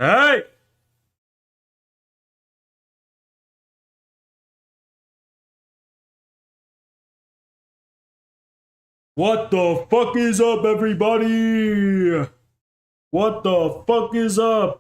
Hey! What the fuck is up, everybody? What the fuck is up?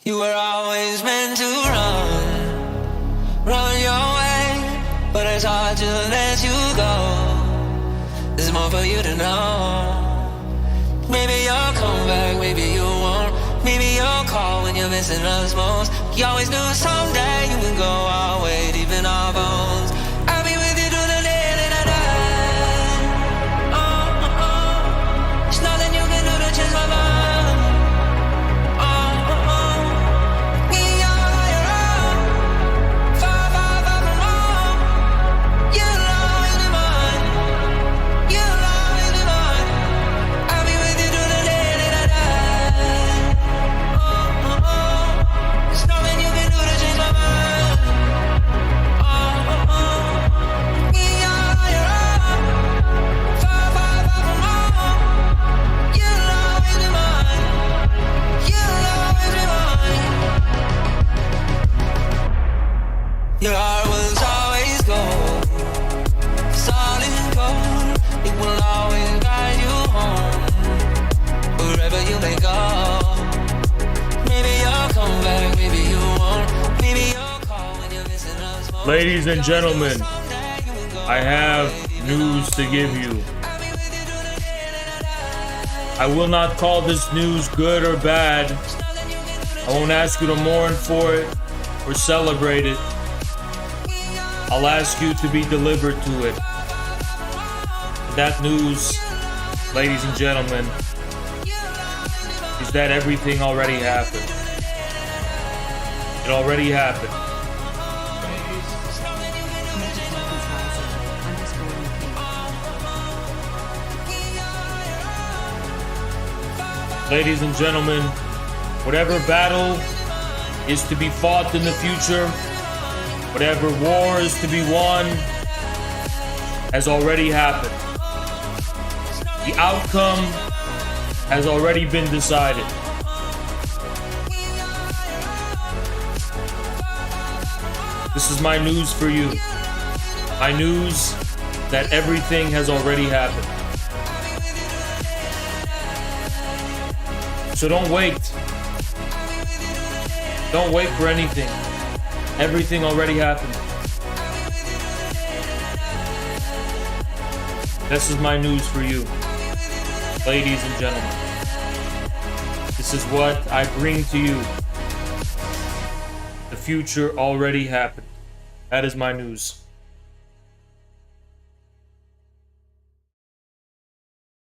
You were always meant to run your way, but it's hard to let you go. There's more for you to know. Maybe you'll come back, maybe you won't. Maybe you'll call when you're missing us most. You always knew someday you would go our way, deep in our bones. I'll be with you through the day that I die. There's nothing you can do to change my mind. Your heart was always gold, solid gold. It will always guide you home, wherever you may go. Maybe you'll come back, maybe you won't. Maybe you'll call when you're missing us most. Ladies and gentlemen, I have news to give you. I will not call this news good or bad. I won't ask you to mourn for it or celebrate it. I'll ask you to be delivered to it. That news, ladies and gentlemen, is that everything already happened. It already happened. Ladies and gentlemen, whatever battle is to be fought in the future, whatever war is to be won, has already happened. The outcome has already been decided. This is my news for you. My news that everything has already happened. So don't wait. Don't wait for anything. Everything already happened. This is my news for you, ladies and gentlemen. This is what I bring to you. The future already happened. That is my news.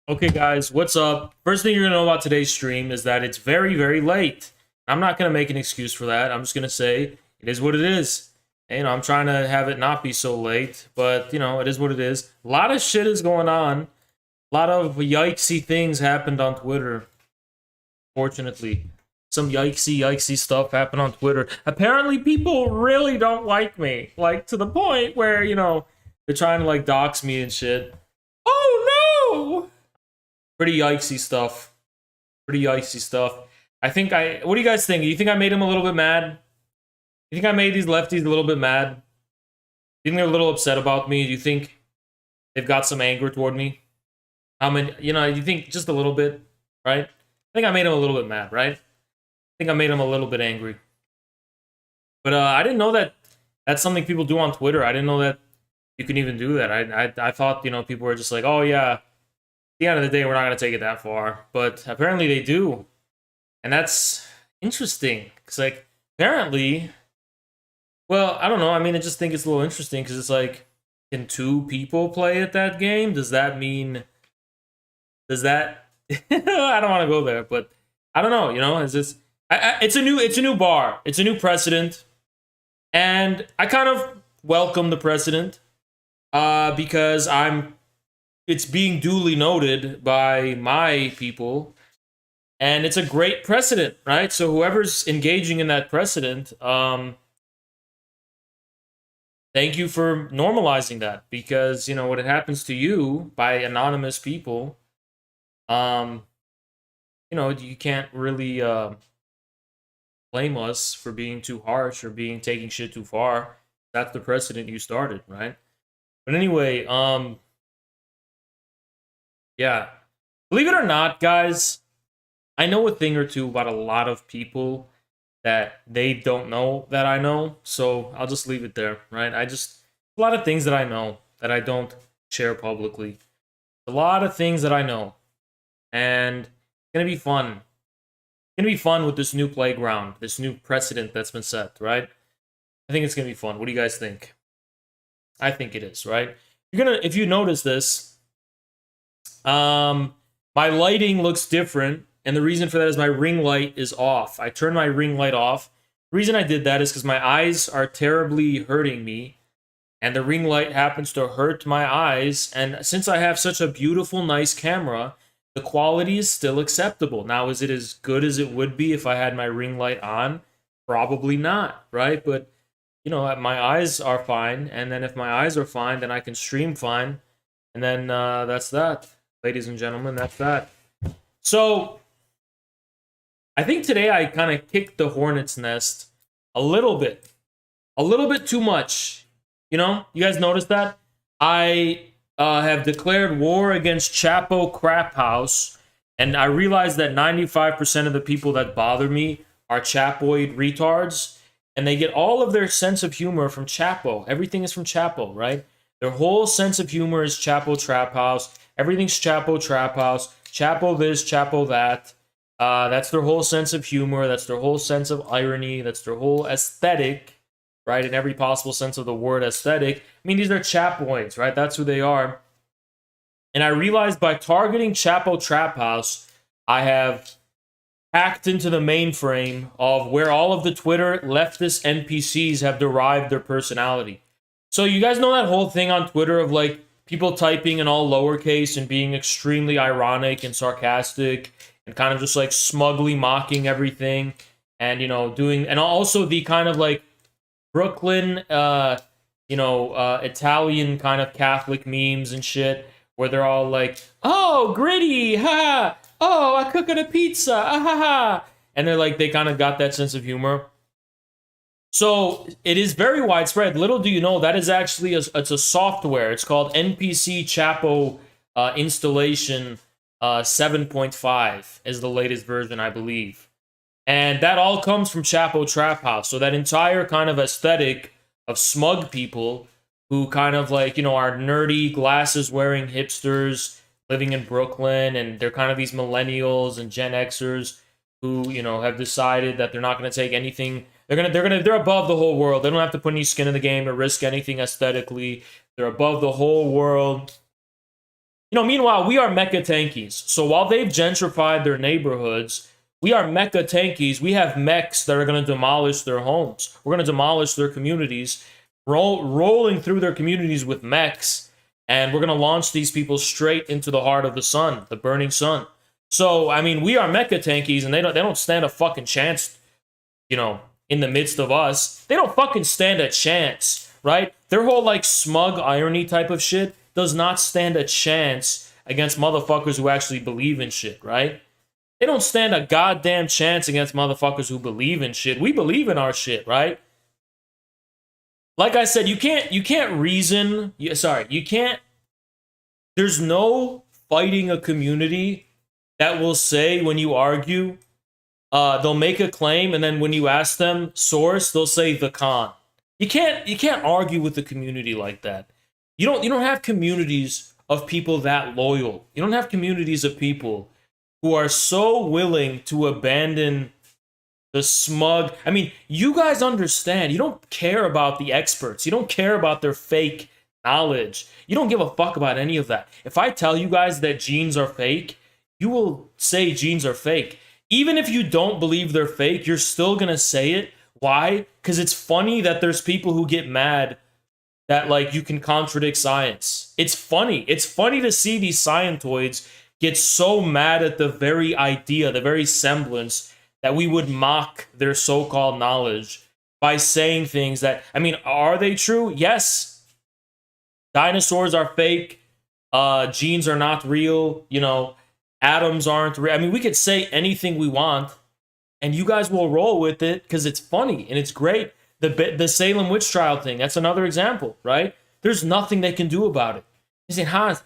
Okay, guys, what's up? First thing you're going to know about today's stream is that it's very, very late. I'm not going to make an excuse for that. I'm just going to say it is what it is. And, you know, I'm trying to have it not be so late, but, you know, it is what it is. A lot of shit is going on. A lot of yikesy things happened on Twitter. Fortunately, some yikesy stuff happened on Twitter. Apparently, people really don't like me. Like, to the point where, you know, they're trying to, like, dox me and shit. Oh, no! Pretty yikesy stuff. Pretty yikesy stuff. What do you guys think? Do you think I made them a little bit mad? You think I made these lefties a little bit mad? Do you think they're a little upset about me? Do you think they've got some anger toward me? How many, you know, you think just a little bit, right? I think I made them a little bit mad, right? I think I made them a little bit angry. But I didn't know that that's something people do on Twitter. I didn't know that you can even do that. I thought, you know, people were just like, oh yeah, at the end of the day, we're not going to take it that far. But apparently they do. And that's interesting. Because, like, apparently, well, I don't know. I mean, I just think it's a little interesting because it's like, can two people play at that game? Does that mean, does that, I don't want to go there, but I don't know, you know, is this, it's a new bar. It's a new precedent. And I kind of welcome the precedent because it's being duly noted by my people. And it's a great precedent, right? So whoever's engaging in that precedent, thank you for normalizing that. Because, you know, when it happens to you by anonymous people, you know, you can't really blame us for being too harsh or taking shit too far. That's the precedent you started, right? But anyway, yeah. Believe it or not, guys, I know a thing or two about a lot of people that they don't know that I know, so I'll just leave it there, right? A lot of things that I know that I don't share publicly. A lot of things that I know. And it's going to be fun. It's going to be fun with this new playground, this new precedent that's been set, right? I think it's going to be fun. What do you guys think? I think it is, right? If you notice this, my lighting looks different. And the reason for that is my ring light is off. I turned my ring light off. The reason I did that is because my eyes are terribly hurting me. And the ring light happens to hurt my eyes. And since I have such a beautiful, nice camera, the quality is still acceptable. Now, is it as good as it would be if I had my ring light on? Probably not, right? But, you know, my eyes are fine. And then if my eyes are fine, then I can stream fine. And then that's that. Ladies and gentlemen, that's that. So I think today I kind of kicked the hornet's nest a little bit too much. You know, you guys noticed that? I have declared war against Chapo Trap House, and I realized that 95% of the people that bother me are Chapoid retards, and they get all of their sense of humor from Chapo. Everything is from Chapo, right? Their whole sense of humor is Chapo Trap House. Everything's Chapo Trap House. Chapo this, Chapo that. That's their whole sense of humor. That's their whole sense of irony. That's their whole aesthetic, right? In every possible sense of the word aesthetic. I mean, these are Chapoids, right? That's who they are. And I realized by targeting Chapo Trap House, I have hacked into the mainframe of where all of the Twitter leftist NPCs have derived their personality. So you guys know that whole thing on Twitter of like people typing in all lowercase and being extremely ironic and sarcastic and kind of just like smugly mocking everything and, you know, doing, and also the kind of like Brooklyn, Italian kind of Catholic memes and shit where they're all like, oh, gritty, ha, oh, I cooked a pizza, ah, ha, ha. And they're like, they kind of got that sense of humor. So it is very widespread. Little do you know, that is actually it's a software. It's called NPC Chapo installation 7.5 is the latest version, I believe. And that all comes from Chapo Trap House. So that entire kind of aesthetic of smug people who kind of like, you know, are nerdy, glasses-wearing hipsters living in Brooklyn, and they're kind of these millennials and Gen Xers who, you know, have decided that they're not going to take anything. They're above the whole world. They don't have to put any skin in the game or risk anything aesthetically. They're above the whole world. You know, meanwhile, we are mecha tankies. So while they've gentrified their neighborhoods, we are mecha tankies. We have mechs that are going to demolish their homes. We're going to demolish their communities, rolling through their communities with mechs, and we're going to launch these people straight into the heart of the sun, the burning sun. So, I mean, we are mecha tankies, and they don't stand a fucking chance, you know, in the midst of us. They don't fucking stand a chance, right? Their whole, like, smug irony type of shit does not stand a chance against motherfuckers who actually believe in shit, right? They don't stand a goddamn chance against motherfuckers who believe in shit. We believe in our shit, right? Like I said, you can't reason. You can't. There's no fighting a community that will say when you argue, they'll make a claim, and then when you ask them source, they'll say the con. You can't argue with the community like that. You don't have communities of people that loyal. You don't have communities of people who are so willing to abandon the smug. I mean, you guys understand. You don't care about the experts. You don't care about their fake knowledge. You don't give a fuck about any of that. If I tell you guys that genes are fake, you will say genes are fake. Even if you don't believe they're fake, you're still going to say it. Why? Because it's funny that there's people who get mad that, like, you can contradict science. It's funny. It's funny to see these scientoids get so mad at the very idea, the very semblance that we would mock their so-called knowledge by saying things that, I mean, are they true? Yes. Dinosaurs are fake. Genes are not real. You know, atoms aren't real. I mean, we could say anything we want, and you guys will roll with it because it's funny and it's great. The Salem witch trial thing, that's another example, right? There's nothing they can do about it. You say, Hans,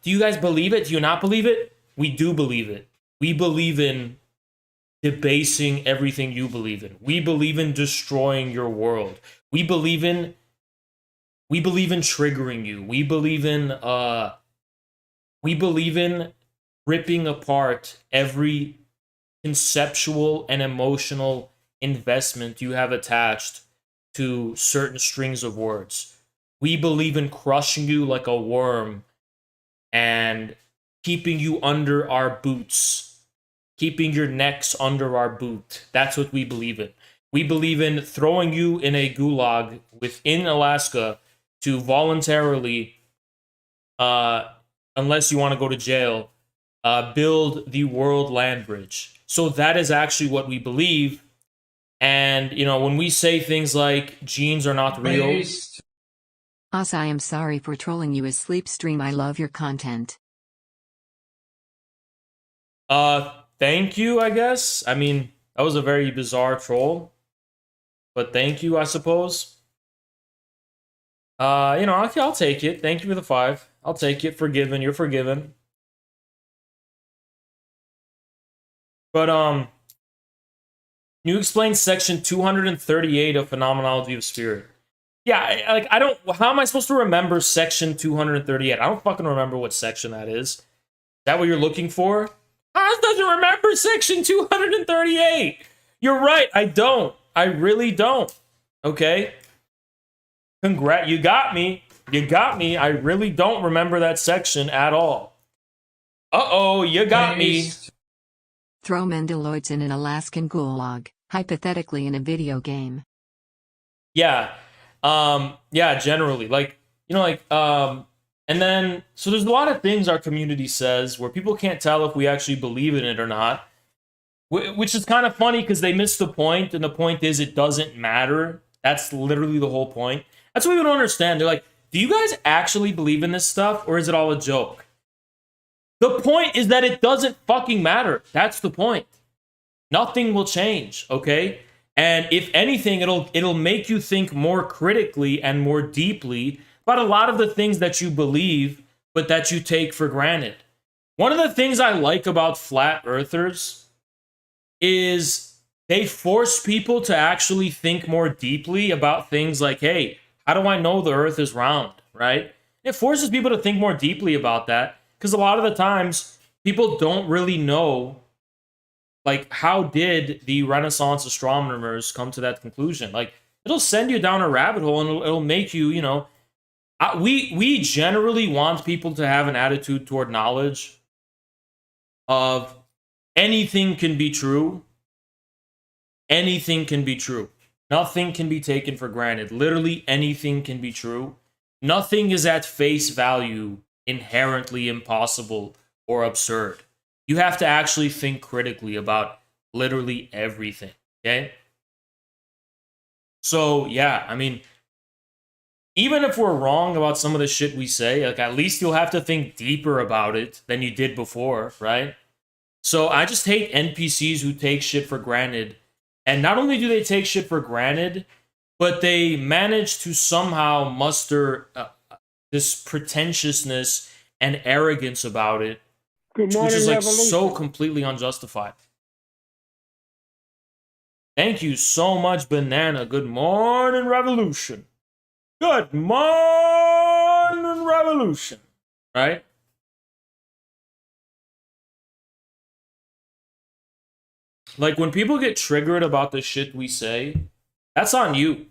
do you guys believe it? Do you not believe it? We do believe it. We believe in debasing everything you believe in. We believe in destroying your world. We believe in triggering you. We believe in ripping apart every conceptual and emotional investment you have attached to certain strings of words. We believe in crushing you like a worm and keeping you under our boots, keeping your necks under our boot. That's what we believe in. We believe in throwing you in a gulag within Alaska to voluntarily, unless you want to go to jail, build the world land bridge. So that is actually what we believe. And, you know, when we say things like genes are not real. Asa, I am sorry for trolling you as sleep stream. I love your content. Thank you, I guess. I mean, that was a very bizarre troll. But thank you, I suppose. You know, I'll take it. Thank you for the 5. I'll take it. Forgiven. You're forgiven. But, you explain section 238 of Phenomenology of Spirit. Yeah, I don't... How am I supposed to remember section 238? I don't fucking remember what section that is. Is that what you're looking for? Hans doesn't remember section 238! You're right, I don't. I really don't. Okay? You got me. You got me. I really don't remember that section at all. Uh-oh, you got me. Throw Mendeleoids in an Alaskan gulag, hypothetically in a video game. Yeah. Yeah, generally. Like, you know, like, and then, so there's a lot of things our community says where people can't tell if we actually believe in it or not, which is kind of funny because they miss the point, and the point is it doesn't matter. That's literally the whole point. That's what we don't understand. They're like, do you guys actually believe in this stuff, or is it all a joke? The point is that it doesn't fucking matter. That's the point. Nothing will change, okay? And if anything, it'll make you think more critically and more deeply about a lot of the things that you believe, but that you take for granted. One of the things I like about flat earthers is they force people to actually think more deeply about things like, hey, how do I know the earth is round, right? It forces people to think more deeply about that, because a lot of the times people don't really know, like, how did the Renaissance astronomers come to that conclusion? Like, it'll send you down a rabbit hole, and it'll make you, you know, we generally want people to have an attitude toward knowledge of anything can be true. Anything can be true. Nothing can be taken for granted. Literally anything can be true. Nothing is at face value inherently impossible or absurd. You have to actually think critically about literally everything, okay? So, yeah, I mean, even if we're wrong about some of the shit we say, like, at least you'll have to think deeper about it than you did before, right? So I just hate NPCs who take shit for granted. And not only do they take shit for granted, but they manage to somehow muster this pretentiousness and arrogance about it, Good morning, which is like Revolution. so completely unjustified. Thank you so much, Banana. Good morning, Revolution. Good morning, Revolution. Right? Like, when people get triggered about the shit we say, that's on you.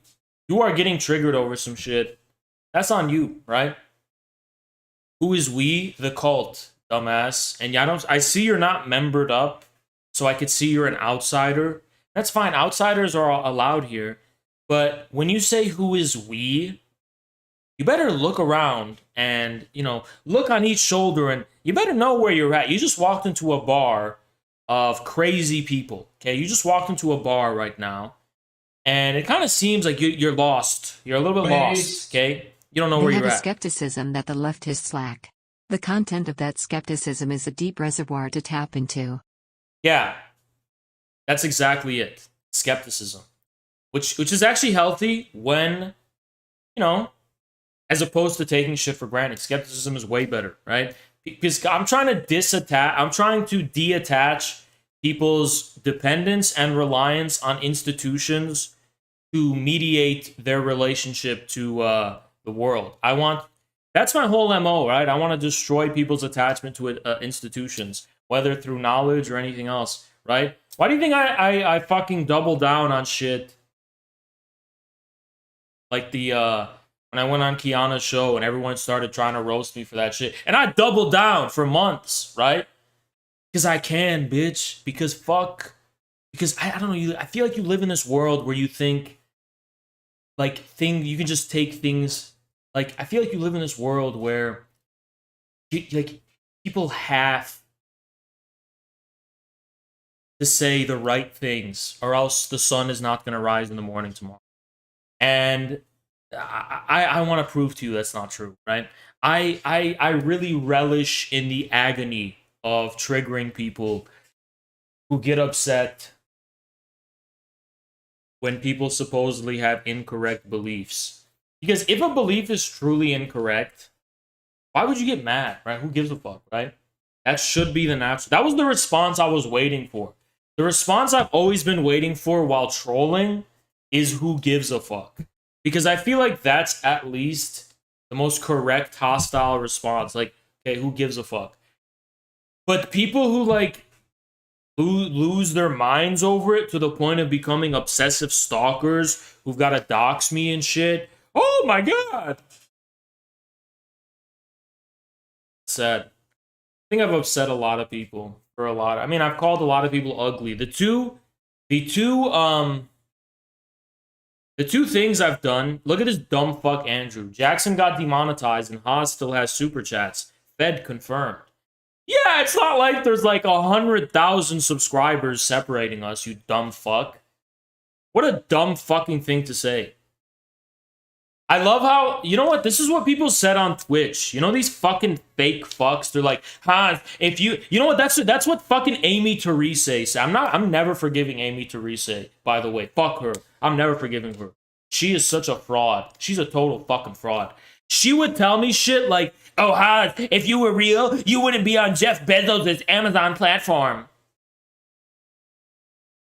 You are getting triggered over some shit. That's on you, right? Who is we? The cult, dumbass. And I see you're not membered up, so I could see you're an outsider. That's fine. Outsiders are allowed here. But when you say who is we, you better look around and, you know, look on each shoulder, and you better know where you're at. You just walked into a bar of crazy people, okay? You just walked into a bar right now, and it kind of seems like you're lost. You're a little bit lost, okay? You don't know where They you're have a at. skepticism that the leftists lack. The content of that skepticism is a deep reservoir to tap into. Yeah, that's exactly it. Skepticism, which is actually healthy when, you know, as opposed to taking shit for granted. Skepticism is way better, right? Because I'm trying to detach people's dependence and reliance on institutions to mediate their relationship to the world. That's my whole MO, right? I want to destroy people's attachment to institutions, whether through knowledge or anything else, right? Why do you think I fucking double down on shit like the when I went on Kiana's show and everyone started trying to roast me for that shit, and I doubled down for months, right? Because I can, bitch. Because I don't know, I feel like you live in this world where you think like you can just take things, like, I feel like you live in this world where like people have to say the right things, or else the sun is not going to rise in the morning tomorrow. And I want to prove to you that's not true, right? I really relish in the agony of triggering people who get upset when people supposedly have incorrect beliefs. Because if a belief is truly incorrect, why would you get mad, right? Who gives a fuck, right? That should be the natural. That was the response I was waiting for. The response I've always been waiting for while trolling is who gives a fuck. Because I feel like that's at least the most correct hostile response. Like, okay, who gives a fuck? But people who, like, lose their minds over it to the point of becoming obsessive stalkers who've got to dox me and shit. Oh my god! Sad. I think I've upset a lot of people for a lot. I mean, I've called a lot of people ugly. The two things I've done. Look at this dumb fuck Andrew. Jackson got demonetized and Haas still has super chats. Fed confirmed. Yeah, it's not like there's like 100,000 subscribers separating us, you dumb fuck. What a dumb fucking thing to say. I love how, you know what, this is what people said on Twitch. You know these fucking fake fucks? They're like, if you know what, that's what fucking Amy Therese said. I'm never forgiving Amy Therese, by the way. Fuck her. I'm never forgiving her. She is such a fraud. She's a total fucking fraud. She would tell me shit like, oh, Hans, if you were real, you wouldn't be on Jeff Bezos' Amazon platform.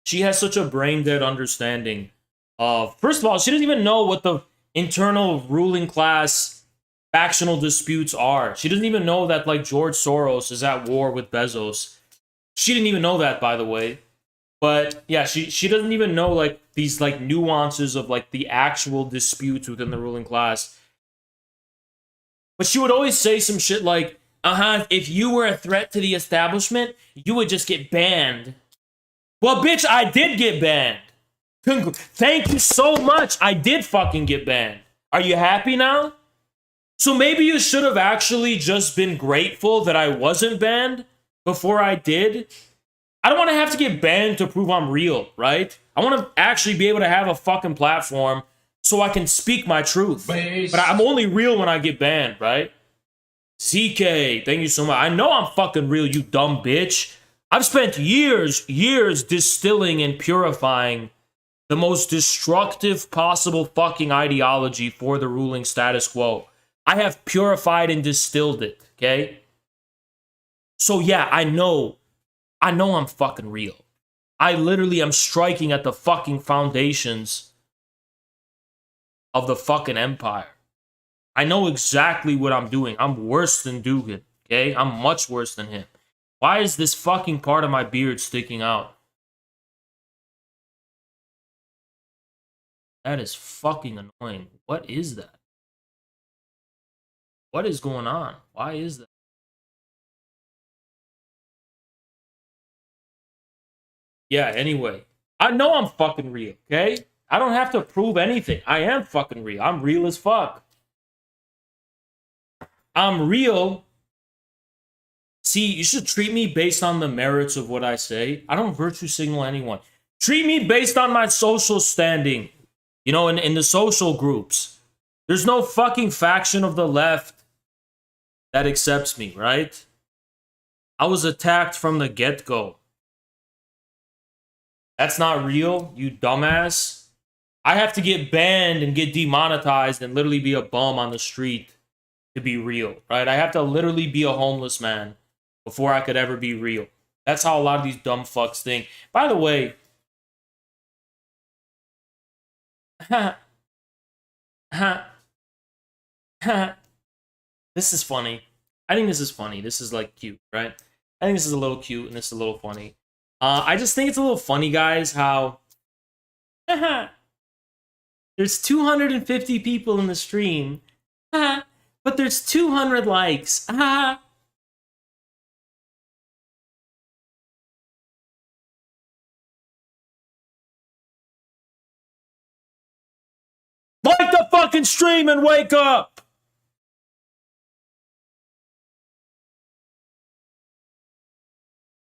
She has such a brain-dead understanding of... First of all, she doesn't even know what the internal ruling class factional disputes are. She doesn't even know that, like, George Soros is at war with Bezos. She didn't even know that, by the way. But, yeah, she doesn't even know, like, these, like, nuances of, like, the actual disputes within the ruling class. But she would always say some shit like, if you were a threat to the establishment, you would just get banned. Well, bitch, I did get banned. Thank you so much. I did fucking get banned. Are you happy now? So maybe you should have actually just been grateful that I wasn't banned before I did. I don't want to have to get banned to prove I'm real, right? I want to actually be able to have a fucking platform so I can speak my truth. But I'm only real when I get banned, right? ZK, thank you so much. I know I'm fucking real, you dumb bitch. I've spent years distilling and purifying the most destructive possible fucking ideology for the ruling status quo. I have purified and distilled it, okay? So yeah, I know I'm fucking real. I literally am striking at the fucking foundations of the fucking empire. I know exactly what I'm doing. I'm worse than Dugan, okay? I'm much worse than him. Why is this fucking part of my beard sticking out? That is fucking annoying. What is that? What is going on? Why is that? Yeah, anyway. I know I'm fucking real, okay? I don't have to prove anything. I am fucking real. I'm real as fuck. I'm real. See, you should treat me based on the merits of what I say. I don't virtue signal anyone. Treat me based on my social standing. You know, in the social groups. There's no fucking faction of the left that accepts me, right? I was attacked from the get-go. That's not real, you dumbass. I have to get banned and get demonetized and literally be a bum on the street to be real, right? I have to literally be a homeless man before I could ever be real. That's how a lot of these dumb fucks think. By the way, this is funny. I think this is funny. This is like cute, right? I think this is a little cute and this is a little funny. I just think it's a little funny, guys, how there's 250 people in the stream, but there's 200 likes. Like the fucking stream and wake up!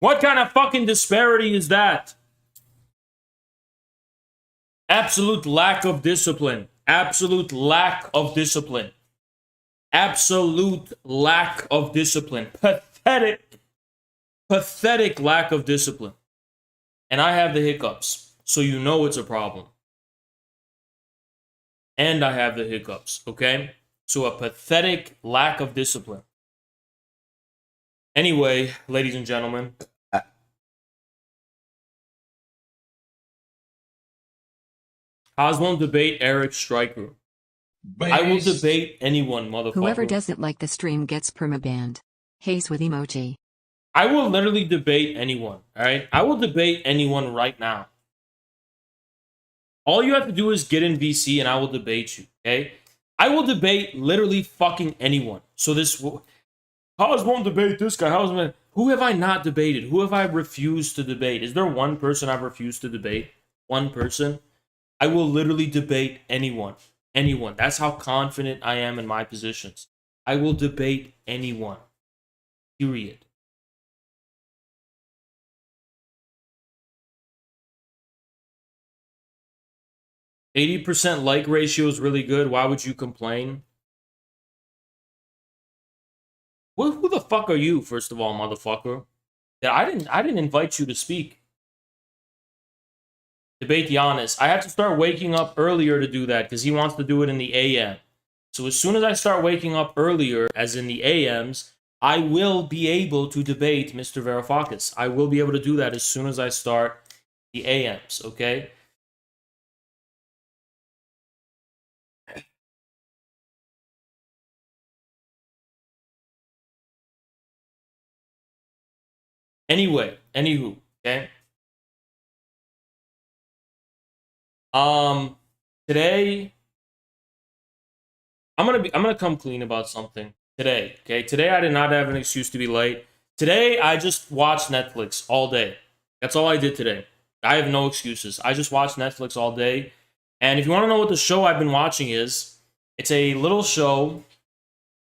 What kind of fucking disparity is that? Absolute lack of discipline. Absolute lack of discipline. Absolute lack of discipline. Pathetic. Pathetic lack of discipline. And I have the hiccups, so you know it's a problem. And I have the hiccups, okay? So a pathetic lack of discipline. Anyway, ladies and gentlemen. Haas won't debate Eric Stryker. I will debate anyone, motherfucker. Whoever doesn't like the stream gets permabanned. Haze with emoji. I will literally debate anyone, alright? I will debate anyone right now. All you have to do is get in VC and I will debate you, okay? I will debate literally fucking anyone. So this will... How's won't debate this guy? Who have I not debated? Who have I refused to debate? Is there one person I've refused to debate? One person? I will literally debate anyone. Anyone. That's how confident I am in my positions. I will debate anyone. Period. %80 like ratio is really good. Why would you complain? Well, who the fuck are you, first of all, motherfucker? Yeah, I didn't invite you to speak. Debate Giannis. I have to start waking up earlier to do that because he wants to do it in the AM. So as soon as I start waking up earlier, as in the AMs, I will be able to debate Mr. Varoufakis. I will be able to do that as soon as I start the AMs, okay? Anyway, anywho, okay? Today I'm gonna come clean about something today, okay? Today I did not have an excuse to be late. Today I just watched Netflix all day. That's all I did today. I have no excuses. I just watched Netflix all day. And if you want to know what the show I've been watching is, it's a little show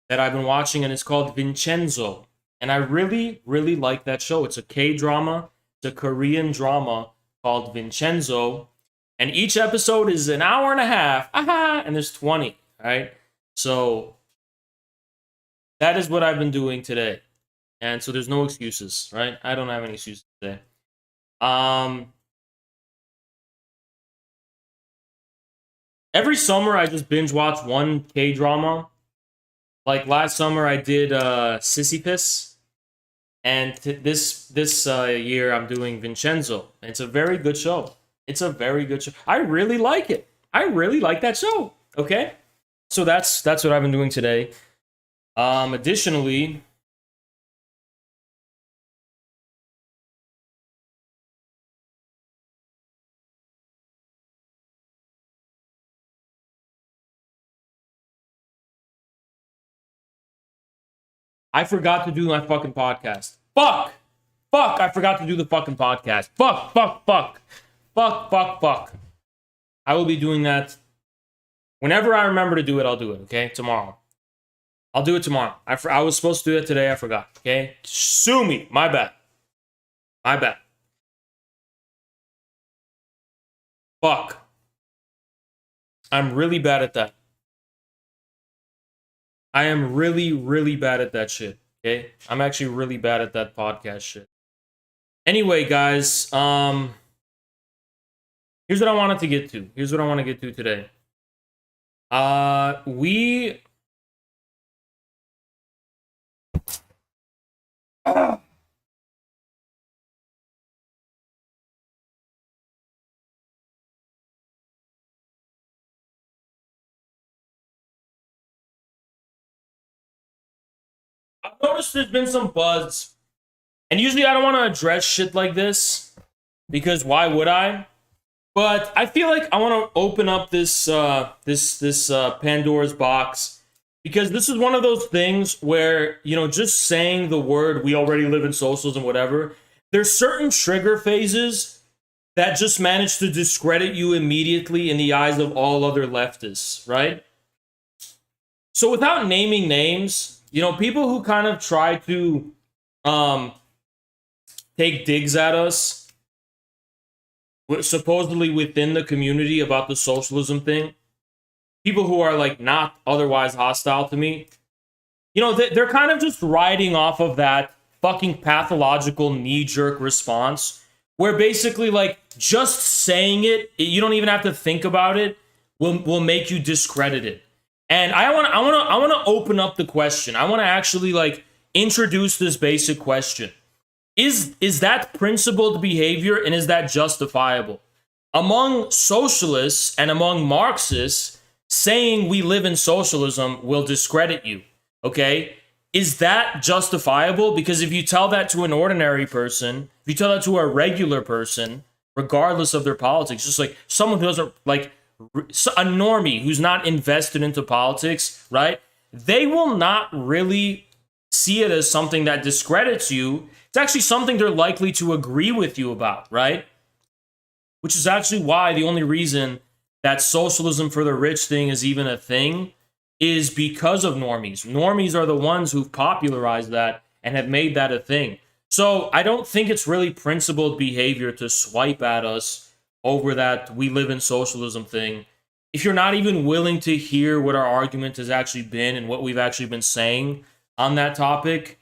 that I've been watching and it's called Vincenzo. And I really, really like that show. It's a K-drama. It's a Korean drama called Vincenzo. And each episode is an hour and a half. Aha! And there's 20, right? So that is what I've been doing today. And so there's no excuses, right? I don't have any excuses today. Every summer I just binge watch one K-drama. Like last summer I did Sisyphus. And this year I'm doing Vincenzo. It's a very good show. It's a very good show. I really like it. I really like that show. Okay? So that's what I've been doing today. Additionally, I forgot to do my fucking podcast. Fuck! Fuck, I forgot to do the fucking podcast. Fuck, fuck, fuck. Fuck, fuck, fuck. I will be doing that. Whenever I remember to do it, I'll do it, okay? Tomorrow. I'll do it tomorrow. I was supposed to do it today, I forgot, okay? Sue me. My bad. My bad. Fuck. I'm really bad at that. I am really, really bad at that shit, okay? I'm actually really bad at that podcast shit. Anyway, guys, here's what I wanted to get to. Here's what I want to get to today. I've noticed there's been some buzz, and usually I don't want to address shit like this, because why would I? But I feel like I want to open up this Pandora's box, because this is one of those things where, you know, just saying the word "we already live in socialism," whatever, there's certain trigger phases that just manage to discredit you immediately in the eyes of all other leftists, right? So without naming names, you know, people who kind of try to take digs at us, supposedly within the community about the socialism thing, people who are like not otherwise hostile to me, you know, they're kind of just riding off of that fucking pathological knee-jerk response where basically like just saying it, you don't even have to think about it, will make you discredit it. And I want to open up the question. I want to actually like introduce this basic question. Is that principled behavior, and is that justifiable? Among socialists and among Marxists, saying we live in socialism will discredit you, okay? Is that justifiable? Because if you tell that to an ordinary person, if you tell that to a regular person, regardless of their politics, just like someone who doesn't, like a normie who's not invested into politics, right? They will not really see it as something that discredits you. It's actually something they're likely to agree with you about, right? Which is actually why the only reason that socialism for the rich thing is even a thing is because of normies. Normies are the ones who've popularized that and have made that a thing. So I don't think it's really principled behavior to swipe at us over that we live in socialism thing. If you're not even willing to hear what our argument has actually been and what we've actually been saying on that topic,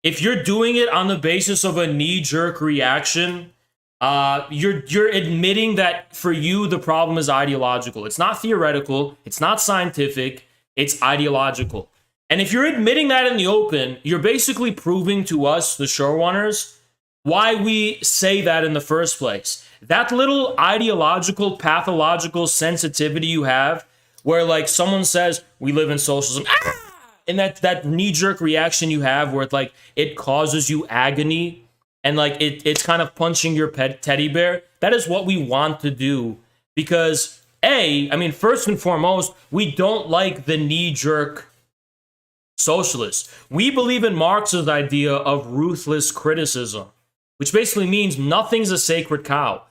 if you're doing it on the basis of a knee-jerk reaction, you're admitting that for you the problem is ideological. It's not theoretical. It's not scientific. It's ideological. And if you're admitting that in the open, you're basically proving to us, the showrunners, why we say that in the first place. That little ideological, pathological sensitivity you have, where like someone says, we live in socialism, and that knee-jerk reaction you have where it causes you agony, and like it's kind of punching your pet teddy bear, that is what we want to do. Because first and foremost, we don't like the knee-jerk socialists. We believe in Marx's idea of ruthless criticism, which basically means nothing's a sacred cow.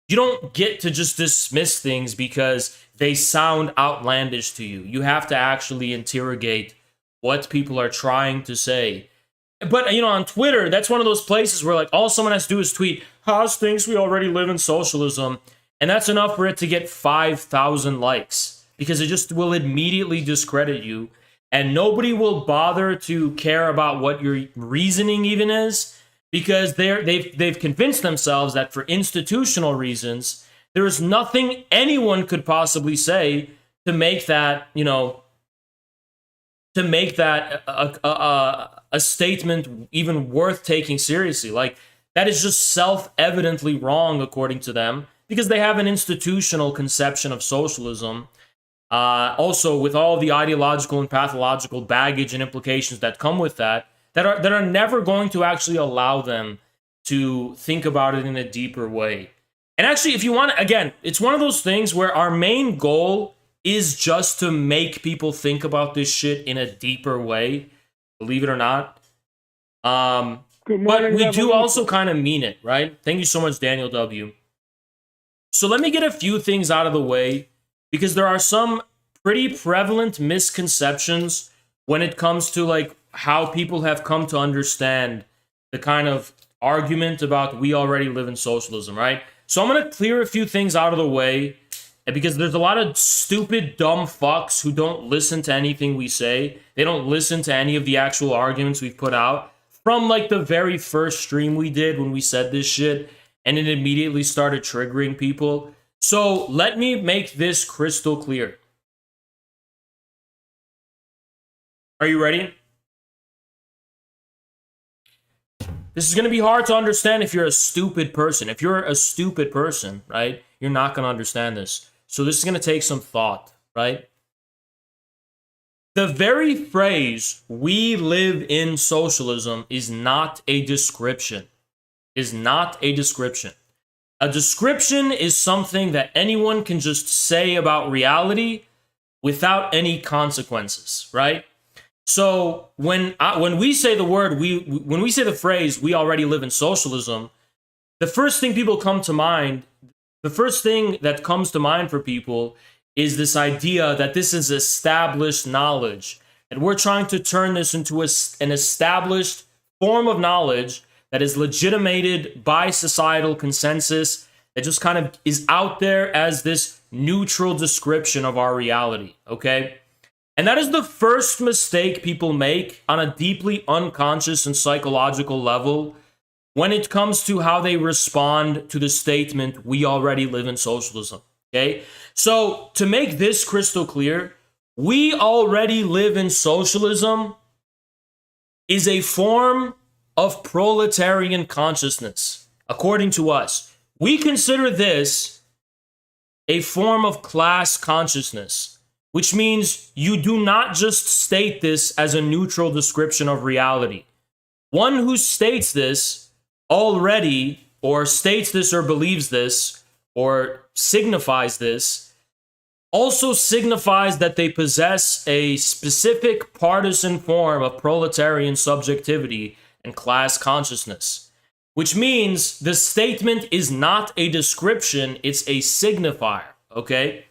You don't get to just dismiss things because they sound outlandish to you. You have to actually interrogate what people are trying to say. But, on Twitter, that's one of those places where, all someone has to do is tweet, Haas thinks we already live in socialism. And that's enough for it to get 5,000 likes. Because it just will immediately discredit you. And nobody will bother to care about what your reasoning even is. Because they've convinced themselves that for institutional reasons, there is nothing anyone could possibly say to make that, a statement even worth taking seriously. That is just self-evidently wrong according to them, because they have an institutional conception of socialism. Also, with all the ideological and pathological baggage and implications that come with that are never going to actually allow them to think about it in a deeper way. And actually, if you want, again, it's one of those things where our main goal is just to make people think about this shit in a deeper way, believe it or not. But we do also kind of mean it, right? Thank you so much, Daniel W. So let me get a few things out of the way, because there are some pretty prevalent misconceptions when it comes to how people have come to understand the kind of argument about we already live in socialism, right? So I'm going to clear a few things out of the way, because there's a lot of stupid, dumb fucks who don't listen to anything we say. They don't listen to any of the actual arguments we've put out from the very first stream we did when we said this shit, and it immediately started triggering people. So let me make this crystal clear. Are you ready? This is going to be hard to understand if you're a stupid person. If you're a stupid person, right, you're not going to understand this. So this is going to take some thought, right? The very phrase, we live in socialism, is not a description. Is not a description. A description is something that anyone can just say about reality without any consequences, right? So when we say the word, when we say the phrase, we already live in socialism, the first thing that comes to mind for people is this idea that this is established knowledge. And we're trying to turn this into an established form of knowledge that is legitimated by societal consensus, that just kind of is out there as this neutral description of our reality, okay? And that is the first mistake people make on a deeply unconscious and psychological level when it comes to how they respond to the statement, we already live in socialism, okay? So to make this crystal clear, we already live in socialism is a form of proletarian consciousness, according to us. We consider this a form of class consciousness, which means you do not just state this as a neutral description of reality. One who states this already, or states this or believes this, or signifies this, also signifies that they possess a specific partisan form of proletarian subjectivity and class consciousness, which means the statement is not a description, it's a signifier, okay?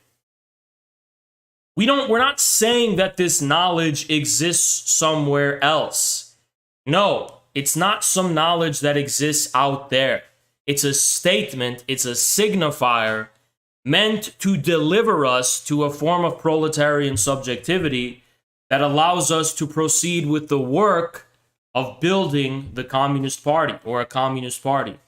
We're not saying that this knowledge exists somewhere else. No, it's not some knowledge that exists out there. It's a statement, it's a signifier meant to deliver us to a form of proletarian subjectivity that allows us to proceed with the work of building the Communist Party or a Communist Party.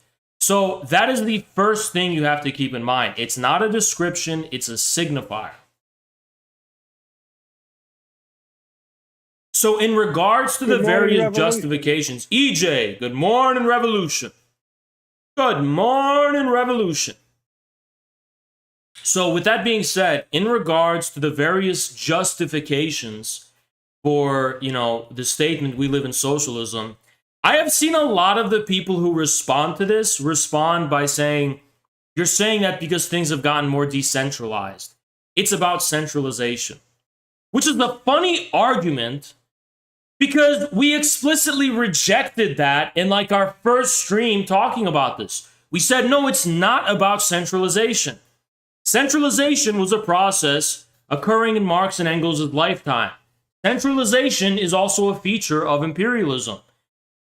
So that is the first thing you have to keep in mind. It's not a description, it's a signifier. So in regards to the various justifications, EJ, good morning, Revolution. Good morning, Revolution. So with that being said, in regards to the various justifications for, the statement, we live in socialism, I have seen a lot of the people who respond to this respond by saying, you're saying that because things have gotten more decentralized. It's about centralization. Which is a funny argument because we explicitly rejected that in like our first stream talking about this. We said, no, it's not about centralization. Centralization was a process occurring in Marx and Engels' lifetime. Centralization is also a feature of imperialism.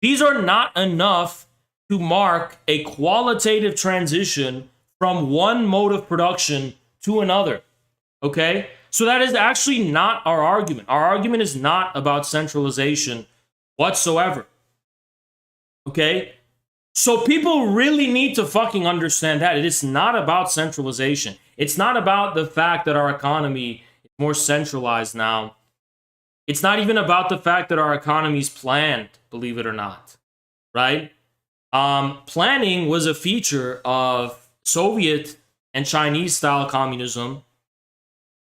These are not enough to mark a qualitative transition from one mode of production to another. Okay? So that is actually not our argument. Our argument is not about centralization whatsoever. Okay? So people really need to fucking understand that. It is not about centralization. It's not about the fact that our economy is more centralized now. It's not even about the fact that our economy is planned, believe it or not. Right? Planning was a feature of Soviet and Chinese style communism.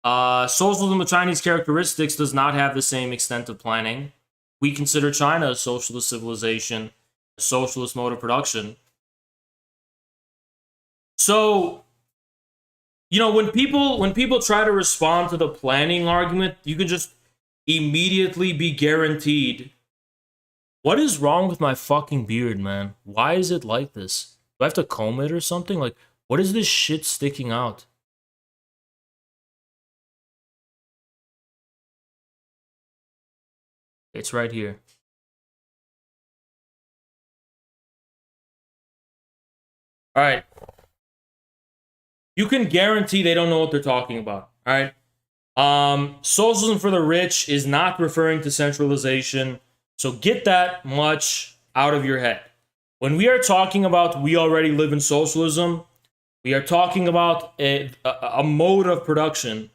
Socialism with Chinese characteristics does not have the same extent of planning. We consider China a socialist civilization, a socialist mode of production. So, when people try to respond to the planning argument, you can just immediately be guaranteed. What is wrong with my fucking beard, man? Why is it like this? Do I have to comb it or something? Like, what is this shit sticking out? It's right here. All right. You can guarantee they don't know what they're talking about. All right. Socialism for the rich is not referring to centralization. So get that much out of your head. When we are talking about we already live in socialism, we are talking about a mode of production.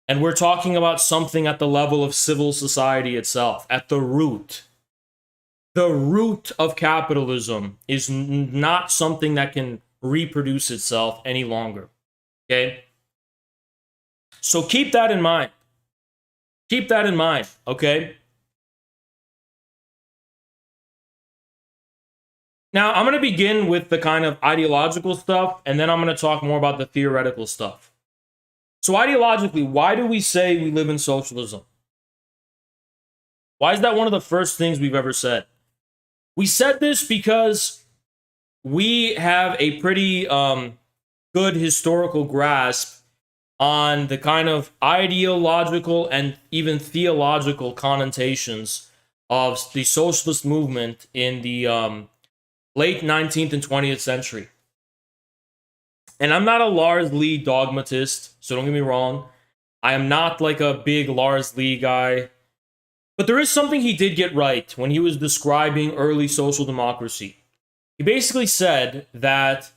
And we're talking about something at the level of civil society itself, at the root. The root of capitalism is not something that can reproduce itself any longer. Okay? So keep that in mind. Keep that in mind, okay? Now, I'm going to begin with the kind of ideological stuff, and then I'm going to talk more about the theoretical stuff. So ideologically, why do we say we live in socialism? Why is that one of the first things we've ever said? We said this because we have a pretty good historical grasp on the kind of ideological and even theological connotations of the socialist movement in the late 19th and 20th century. And I'm not a Lars Lee dogmatist, so don't get me wrong. I am not like a big Lars Lee guy. But there is something he did get right when he was describing early social democracy. He basically said that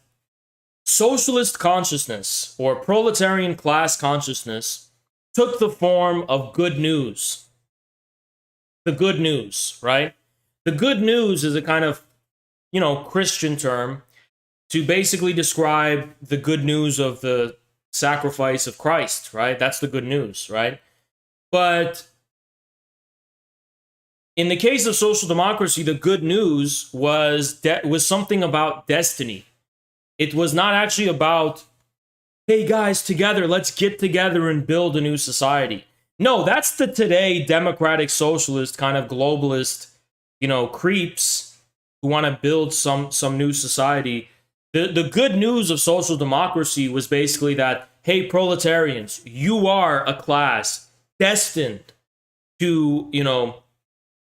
socialist consciousness, or proletarian class consciousness, took the form of good news. The good news, right? The good news is a kind of, Christian term to basically describe the good news of the sacrifice of Christ, right? That's the good news, right? But in the case of social democracy, the good news was something about destiny. It was not actually about hey guys, together, let's get together and build a new society. No, that's the today democratic socialist kind of globalist, creeps who want to build some new society. The good news of social democracy was basically that, hey, proletarians, you are a class destined to,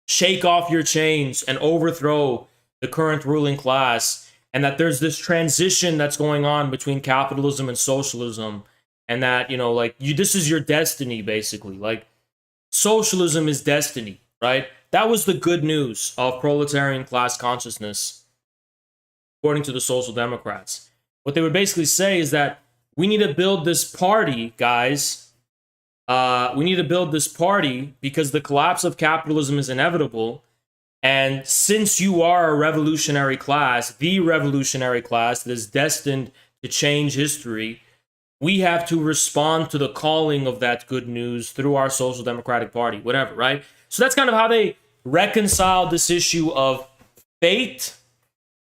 shake off your chains and overthrow the current ruling class, and that there's this transition that's going on between capitalism and socialism, and that, this is your destiny, basically. Like, socialism is destiny, right? That was the good news of proletarian class consciousness, according to the social democrats. What they would basically say is that we need to build this party, guys. We need to build this party because the collapse of capitalism is inevitable. And since you are a revolutionary class, the revolutionary class that is destined to change history, we have to respond to the calling of that good news through our social democratic party, whatever, right? So that's kind of how they reconcile this issue of fate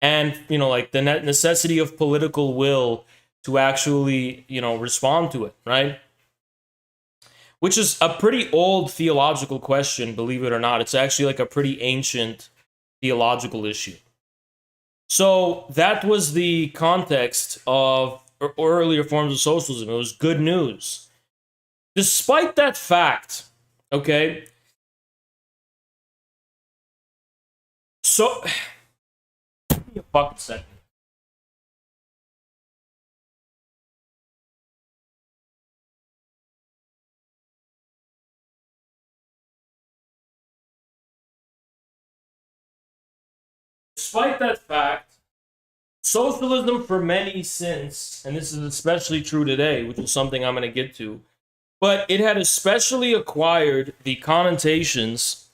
and, the necessity of political will to actually, respond to it, right? Which is a pretty old theological question, believe it or not. It's actually like a pretty ancient theological issue. So that was the context of earlier forms of socialism. It was good news. Despite that fact, okay, so, give me a fucking second. Despite that fact, socialism for many since, and this is especially true today, which is something I'm going to get to, but it had especially acquired the connotations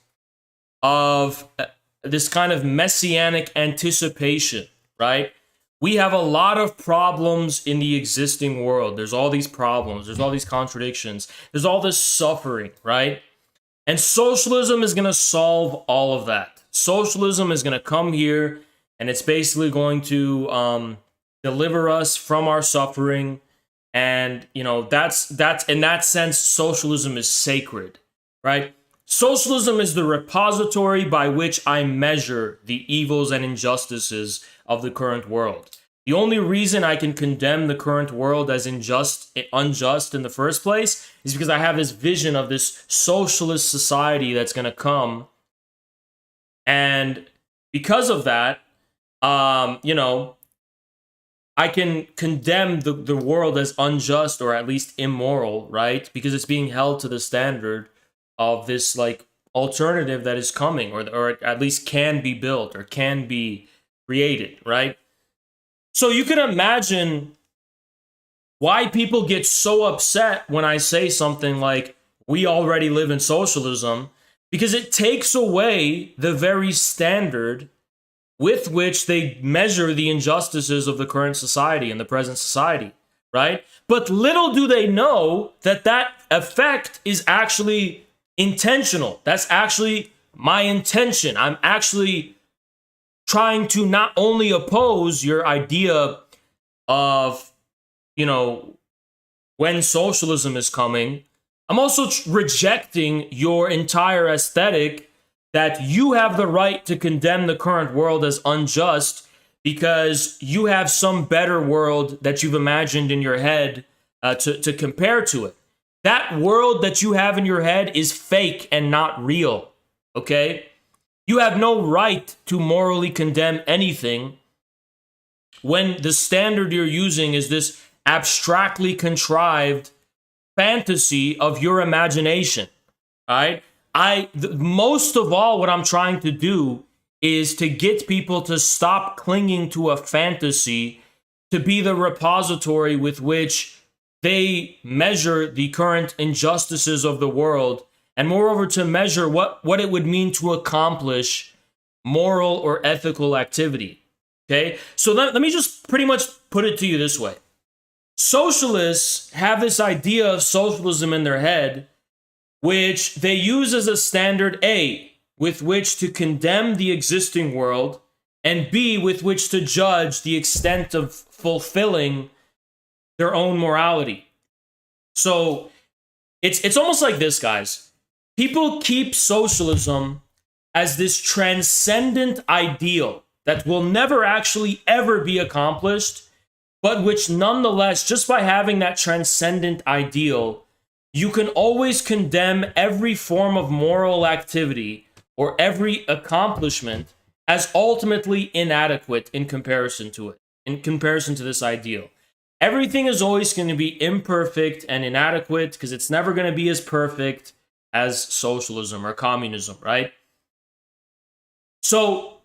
of this kind of messianic anticipation, right? We have a lot of problems in the existing world. There's all these problems, there's all these contradictions, there's all this suffering, right? And socialism is going to solve all of that. Socialism is going to come here, and it's basically going to deliver us from our suffering. And, that's in that sense, socialism is sacred, right? Socialism is the repository by which I measure the evils and injustices of the current world. The only reason I can condemn the current world as unjust in the first place is because I have this vision of this socialist society that's going to come. And because of that, I can condemn the world as unjust or at least immoral, right? Because it's being held to the standard of this alternative that is coming, or at least can be built or can be created, right? So you can imagine why people get so upset when I say something like, we already live in socialism, because it takes away the very standard with which they measure the injustices of the current society and the present society, right? But little do they know that that effect is actually intentional. That's actually my intention. I'm actually trying to not only oppose your idea of, when socialism is coming, I'm also rejecting your entire aesthetic that you have the right to condemn the current world as unjust because you have some better world that you've imagined in your head to compare to it. That world that you have in your head is fake and not real, okay? You have no right to morally condemn anything when the standard you're using is this abstractly contrived fantasy of your imagination, right? Most of all, what I'm trying to do is to get people to stop clinging to a fantasy to be the repository with which they measure the current injustices of the world, and moreover to measure what it would mean to accomplish moral or ethical activity. Okay? So let me just pretty much put it to you this way. Socialists have this idea of socialism in their head, which they use as a standard A, with which to condemn the existing world, and B, with which to judge the extent of fulfilling their own morality. So it's almost like this, guys. People keep socialism as this transcendent ideal that will never actually ever be accomplished, but which nonetheless, just by having that transcendent ideal, you can always condemn every form of moral activity or every accomplishment as ultimately inadequate in comparison to it, in comparison to this ideal. Everything is always going to be imperfect and inadequate because it's never going to be as perfect as socialism or communism, right? So,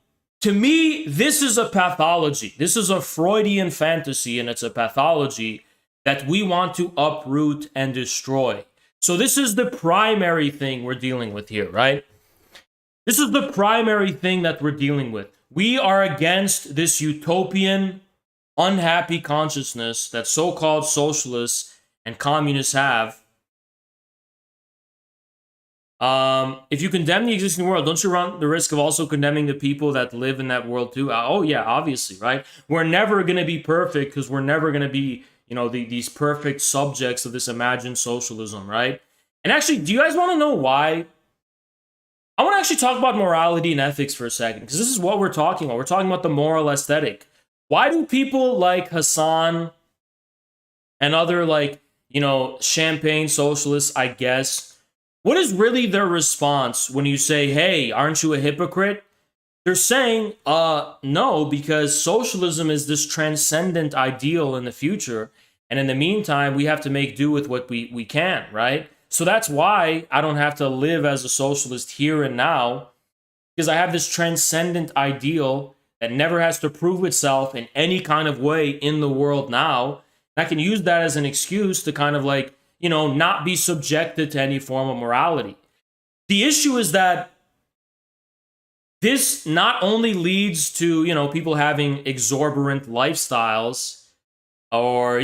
to me, this is a pathology. This is a Freudian fantasy, and it's a pathology that we want to uproot and destroy. So this is the primary thing we're dealing with here, right? This is the primary thing that we're dealing with. We are against this utopian, unhappy consciousness that so-called socialists and communists have. If you condemn the existing world, don't you run the risk of also condemning the people that live in that world too? Oh yeah, obviously, right? We're never going to be perfect because we're never going to be, these perfect subjects of this imagined socialism, right? And actually, do you guys want to know why? I want to actually talk about morality and ethics for a second, because this is what we're talking about. We're talking about the moral aesthetic. Why do people like Hassan and other, champagne socialists, I guess, what is really their response when you say, hey, aren't you a hypocrite? They're saying, no, because socialism is this transcendent ideal in the future. And in the meantime, we have to make do with what we can, right? So that's why I don't have to live as a socialist here and now, because I have this transcendent ideal that never has to prove itself in any kind of way in the world now. And I can use that as an excuse to kind of not be subjected to any form of morality. The issue is that this not only leads to, people having exorbitant lifestyles or,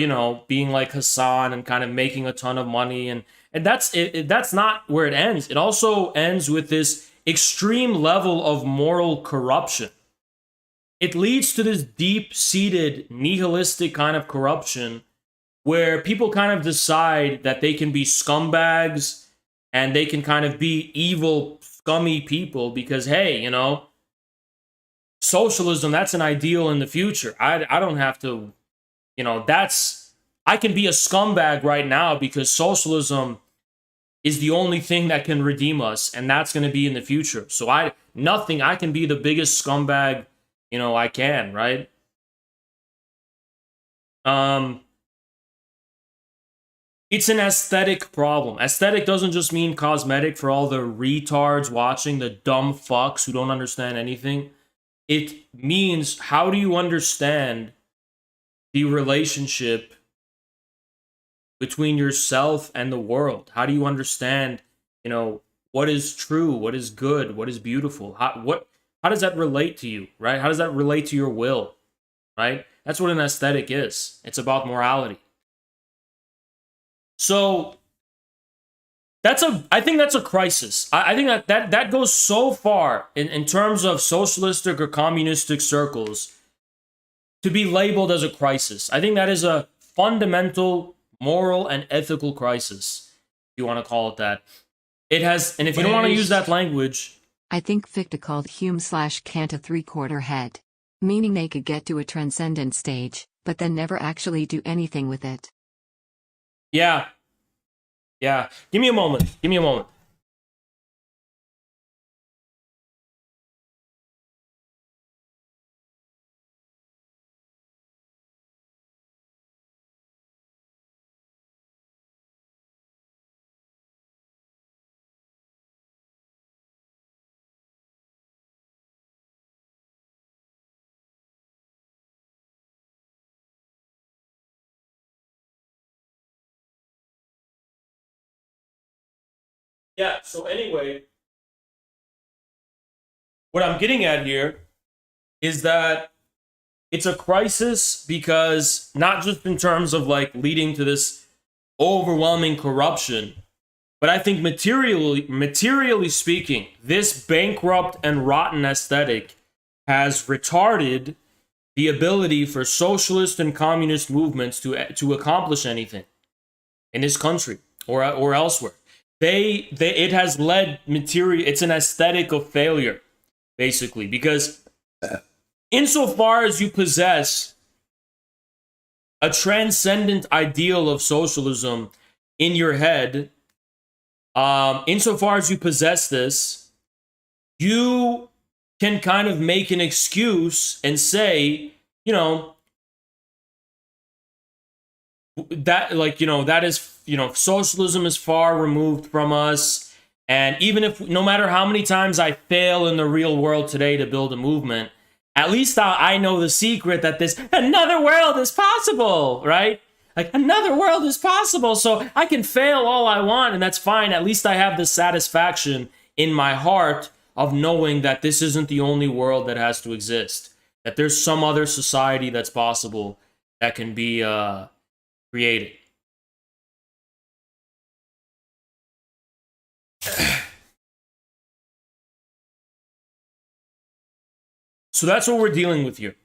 being like Hassan and kind of making a ton of money. And that's not where it ends. It also ends with this extreme level of moral corruption. It leads to this deep-seated nihilistic kind of corruption where people kind of decide that they can be scumbags and they can kind of be evil, scummy people because, hey, socialism, that's an ideal in the future. I don't have to, I can be a scumbag right now because socialism is the only thing that can redeem us, and that's going to be in the future. So I can be the biggest scumbag, I can, right? It's an aesthetic problem. Aesthetic doesn't just mean cosmetic for all the retards watching, the dumb fucks who don't understand anything. It means, how do you understand the relationship between yourself and the world? How do you understand, what is true, what is good, what is beautiful? How does that relate to you, right? How does that relate to your will, right? That's what an aesthetic is. It's about morality. So I think that's a crisis. I think that goes so far in terms of socialistic or communistic circles to be labeled as a crisis. I think that is a fundamental moral and ethical crisis, if you want to call it that. It has, and if you don't want to use that language, I think Fichte called Hume/Kant a three-quarter head, meaning they could get to a transcendent stage, but then never actually do anything with it. Yeah. Give me a moment. Yeah, so anyway, what I'm getting at here is that it's a crisis because not just in terms of leading to this overwhelming corruption, but I think materially speaking, this bankrupt and rotten aesthetic has retarded the ability for socialist and communist movements to accomplish anything in this country or elsewhere. It has led material. It's an aesthetic of failure, basically, because insofar as you possess a transcendent ideal of socialism in your head, insofar as you possess this, you can kind of make an excuse and say, that, that is, socialism is far removed from us. And even if, no matter how many times I fail in the real world today to build a movement, at least I know the secret that this another world is possible, right? Like, another world is possible. So I can fail all I want, and that's fine. At least I have the satisfaction in my heart of knowing that this isn't the only world that has to exist, that there's some other society that's possible that can be created. So that's what we're dealing with here.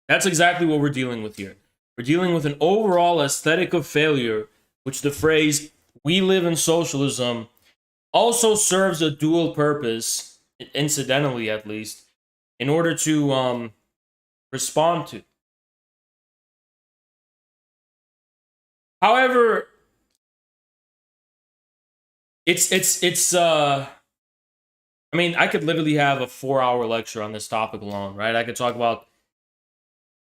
That's exactly what we're dealing with here. We're dealing with an overall aesthetic of failure, which the phrase, "we live in socialism," also serves a dual purpose, incidentally at least, in order to respond to. However, I mean, I could literally have a 4-hour lecture on this topic alone, right? I could talk about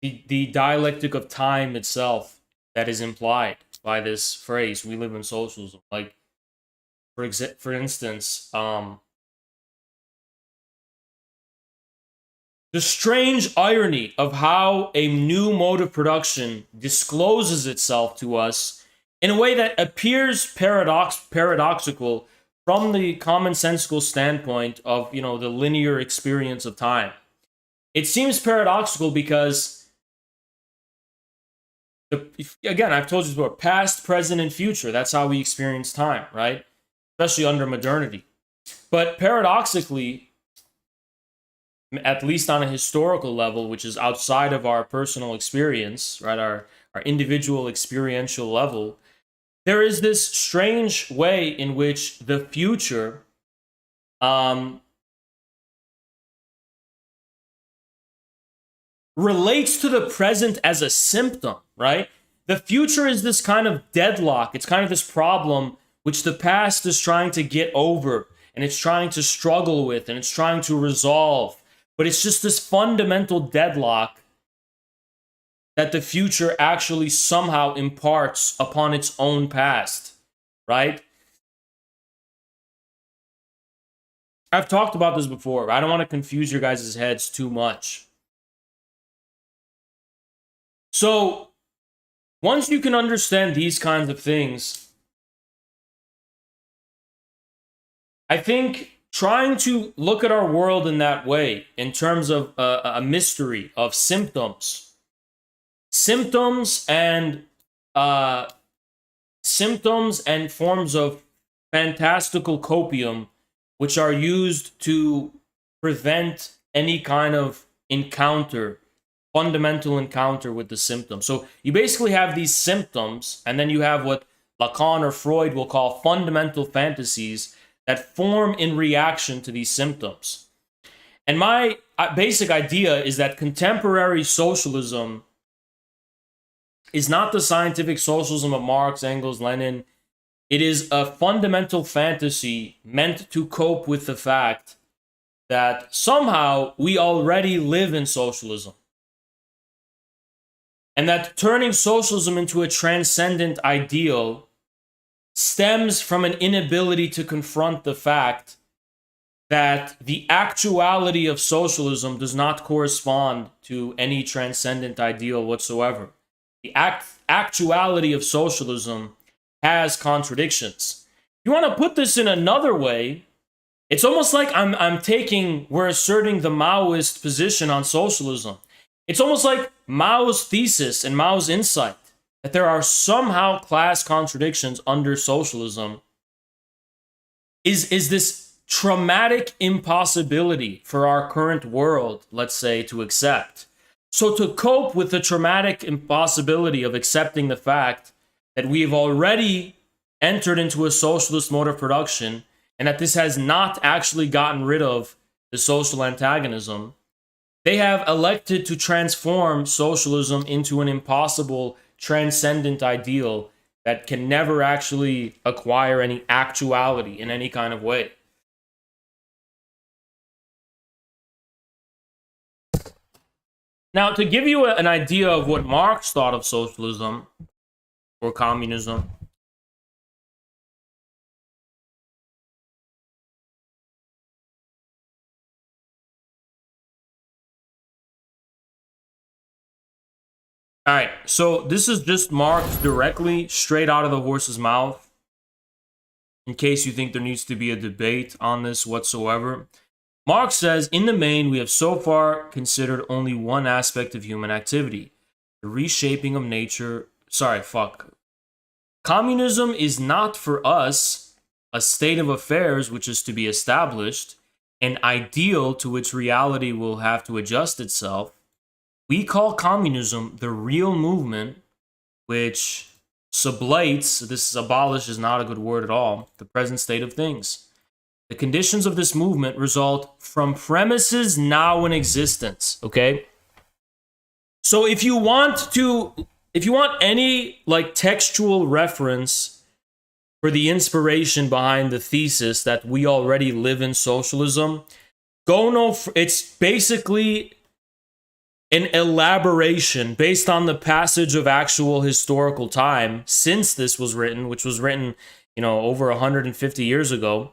the dialectic of time itself that is implied by this phrase, "we live in socialism." Like, for instance, the strange irony of how a new mode of production discloses itself to us in a way that appears paradoxical from the commonsensical standpoint of, the linear experience of time. It seems paradoxical because, again, I've told you before, past, present, and future, that's how we experience time, right? Especially under modernity. But paradoxically, at least on a historical level, which is outside of our personal experience, right, our individual experiential level, there is this strange way in which the future relates to the present as a symptom, right? The future is this kind of deadlock. It's kind of this problem which the past is trying to get over, and it's trying to struggle with, and it's trying to resolve. But it's just this fundamental deadlock that the future actually somehow imparts upon its own past, right? I've talked about this before. I don't want to confuse your guys' heads too much. So, once you can understand these kinds of things, I think trying to look at our world in that way, in terms of a mystery of symptoms and forms of fantastical copium, which are used to prevent any kind of fundamental encounter with the symptom. So you basically have these symptoms, and then you have what Lacan or Freud will call fundamental fantasies that form in reaction to these symptoms. And my basic idea is that contemporary socialism is not the scientific socialism of Marx, Engels, Lenin. It is a fundamental fantasy meant to cope with the fact that somehow we already live in socialism. And that turning socialism into a transcendent ideal stems from an inability to confront the fact that the actuality of socialism does not correspond to any transcendent ideal whatsoever. The actuality of socialism has contradictions. You want to put this in another way, it's almost like we're asserting the Maoist position on socialism. It's almost like Mao's thesis and Mao's insight that there are somehow class contradictions under socialism is this traumatic impossibility for our current world, let's say, to accept. So to cope with the traumatic impossibility of accepting the fact that we have already entered into a socialist mode of production and that this has not actually gotten rid of the social antagonism, they have elected to transform socialism into an impossible, transcendent ideal that can never actually acquire any actuality in any kind of way. Now, to give you an idea of what Marx thought of socialism or communism, all right, so this is just Marx directly, straight out of the horse's mouth, in case you think there needs to be a debate on this whatsoever. Marx says, in the main, we have so far considered only one aspect of human activity, the reshaping of nature. Communism is not for us a state of affairs which is to be established, an ideal to which reality will have to adjust itself. We call communism the real movement which sublates, this abolish is not a good word at all, the present state of things. The conditions of this movement result from premises now in existence, okay? So if you want any like textual reference for the inspiration behind the thesis that we already live in socialism, it's basically an elaboration based on the passage of actual historical time since this was written, which was written, over 150 years ago.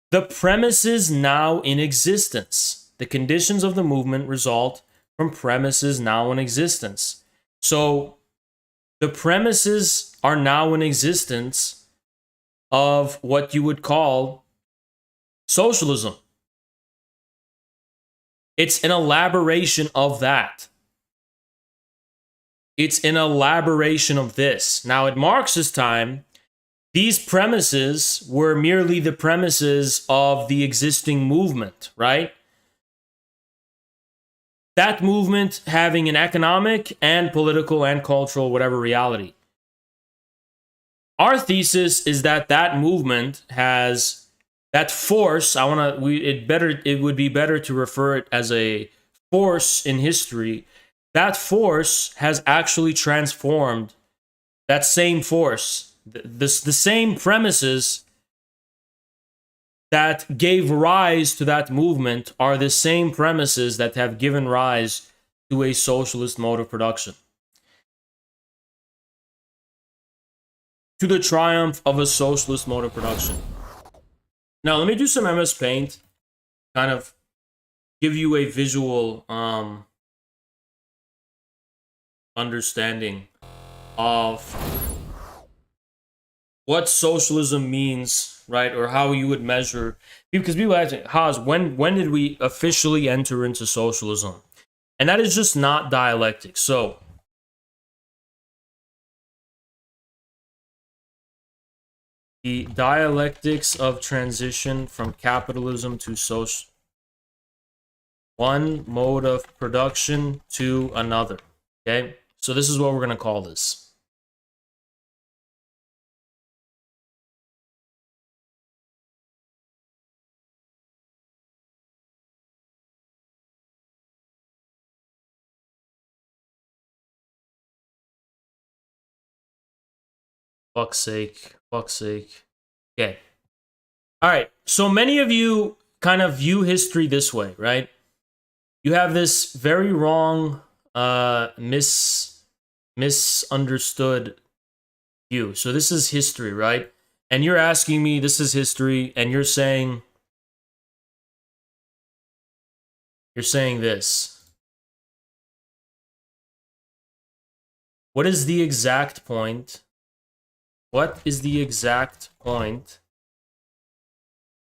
The premises now in existence. The conditions of the movement result from premises now in existence. So the premises are now in existence of what you would call socialism. It's an elaboration of that. It's an elaboration of this. Now, at Marx's time, these premises were merely the premises of the existing movement, right? That movement having an economic and political and cultural, whatever reality. Our thesis is that that movement has that force. It would be better to refer it as a force in history. That force has actually transformed that same force. The same premises that gave rise to that movement are the same premises that have given rise to a socialist mode of production. To the triumph of a socialist mode of production. Now, let me do some MS Paint, kind of give you a visual understanding of what socialism means, right? Or how you would measure. Because people ask me, Haas, when did we officially enter into socialism? And that is just not dialectic. So, the dialectics of transition from capitalism to social. One mode of production to another. Okay? So this is what we're going to call this. Fuck's sake. Okay. All right. So many of you kind of view history this way, right? You have this very wrong, misunderstood view. So this is history, right? And you're asking me, this is history, and you're saying this. What is the exact point? What is the exact point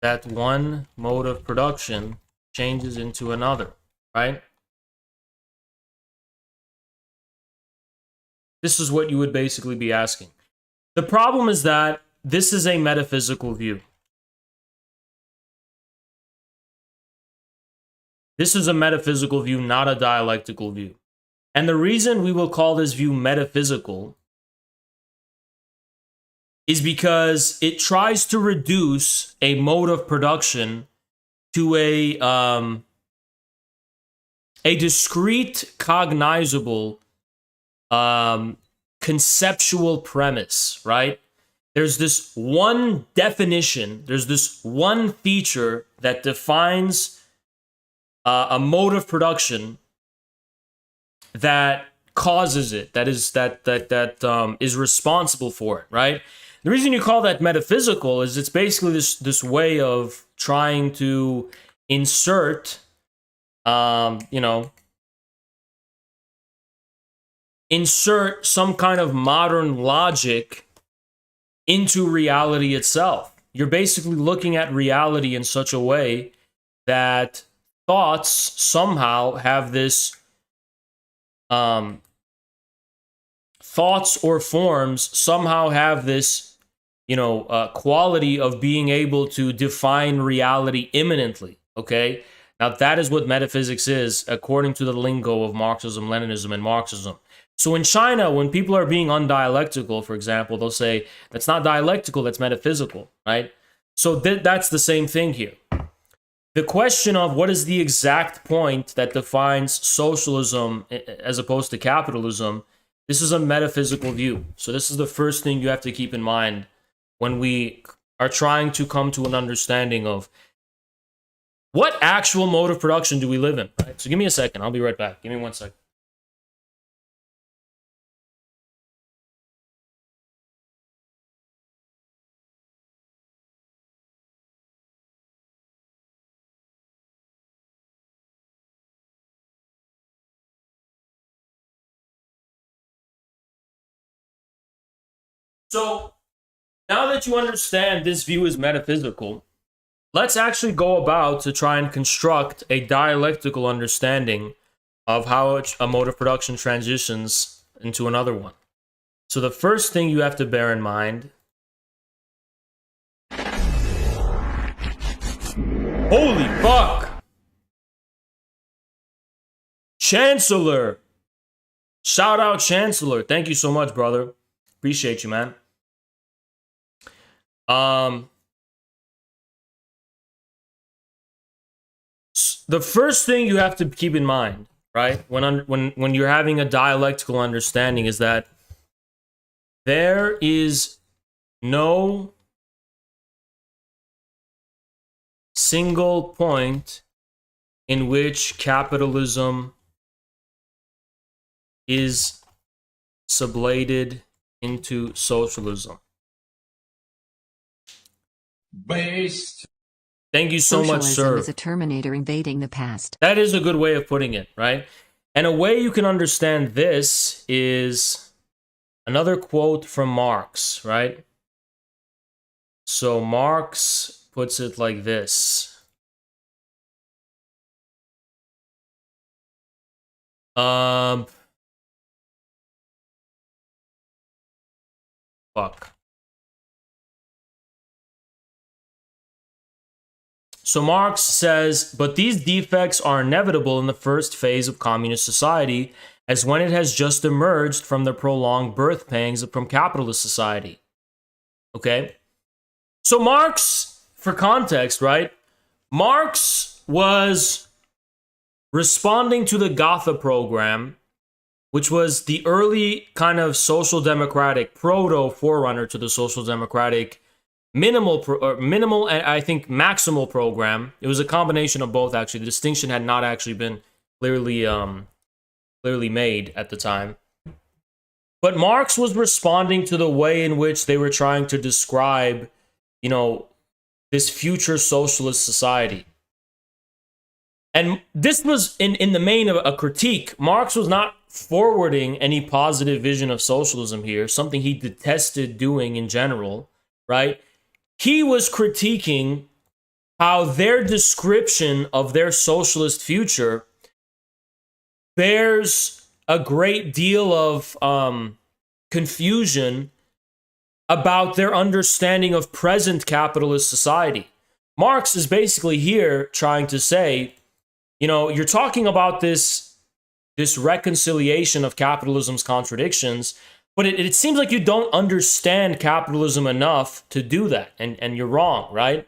that one mode of production changes into another, right? This is what you would basically be asking. The problem is that this is a metaphysical view. This is a metaphysical view, not a dialectical view. And the reason we will call this view metaphysical is because it tries to reduce a mode of production to a discrete, cognizable, conceptual premise, right? There's this one definition, there's this one feature that defines a mode of production that causes it, that is responsible for it, right? The reason you call that metaphysical is it's basically this way of trying to insert, insert some kind of modern logic into reality itself. You're basically looking at reality in such a way that thoughts somehow have this thoughts or forms somehow have this quality of being able to define reality immanently. Okay, now that is what metaphysics is according to the lingo of Marxism, Leninism, and Marxism. So in China, when people are being undialectical, for example, they'll say that's not dialectical, that's metaphysical, right? So that's the same thing here. The question of what is the exact point that defines socialism as opposed to capitalism, this is a metaphysical view. So this is the first thing you have to keep in mind when we are trying to come to an understanding of what actual mode of production do we live in, right? So give me a second. I'll be right back. Give me 1 second. So now that you understand this view is metaphysical, let's actually go about to try and construct a dialectical understanding of how a mode of production transitions into another one. So the first thing you have to bear in mind... Holy fuck! Chancellor! Shout out Chancellor. Thank you so much, brother. Appreciate you, man. The first thing you have to keep in mind, right, when you're having a dialectical understanding is that there is no single point in which capitalism is sublated into socialism. Based. Thank you so much, sir. Socialism is a Terminator invading the past. That is a good way of putting it, right? And a way you can understand this is another quote from Marx, right? So Marx puts it like this. Fuck. So Marx says, but these defects are inevitable in the first phase of communist society, as when it has just emerged from the prolonged birth pangs from capitalist society. Okay? So Marx, for context, right? Marx was responding to the Gotha program, which was the early kind of social democratic proto-forerunner to the social democratic minimal and I think maximal program. It was a combination of both, actually. The distinction had not actually been clearly made at the time. But Marx was responding to the way in which they were trying to describe, this future socialist society. And this was in the main of a critique. Marx was not forwarding any positive vision of socialism here, something he detested doing in general, right? He was critiquing how their description of their socialist future bears a great deal of confusion about their understanding of present capitalist society. Marx is basically here trying to say you're talking about this reconciliation of capitalism's contradictions, but it seems like you don't understand capitalism enough to do that, and you're wrong, right?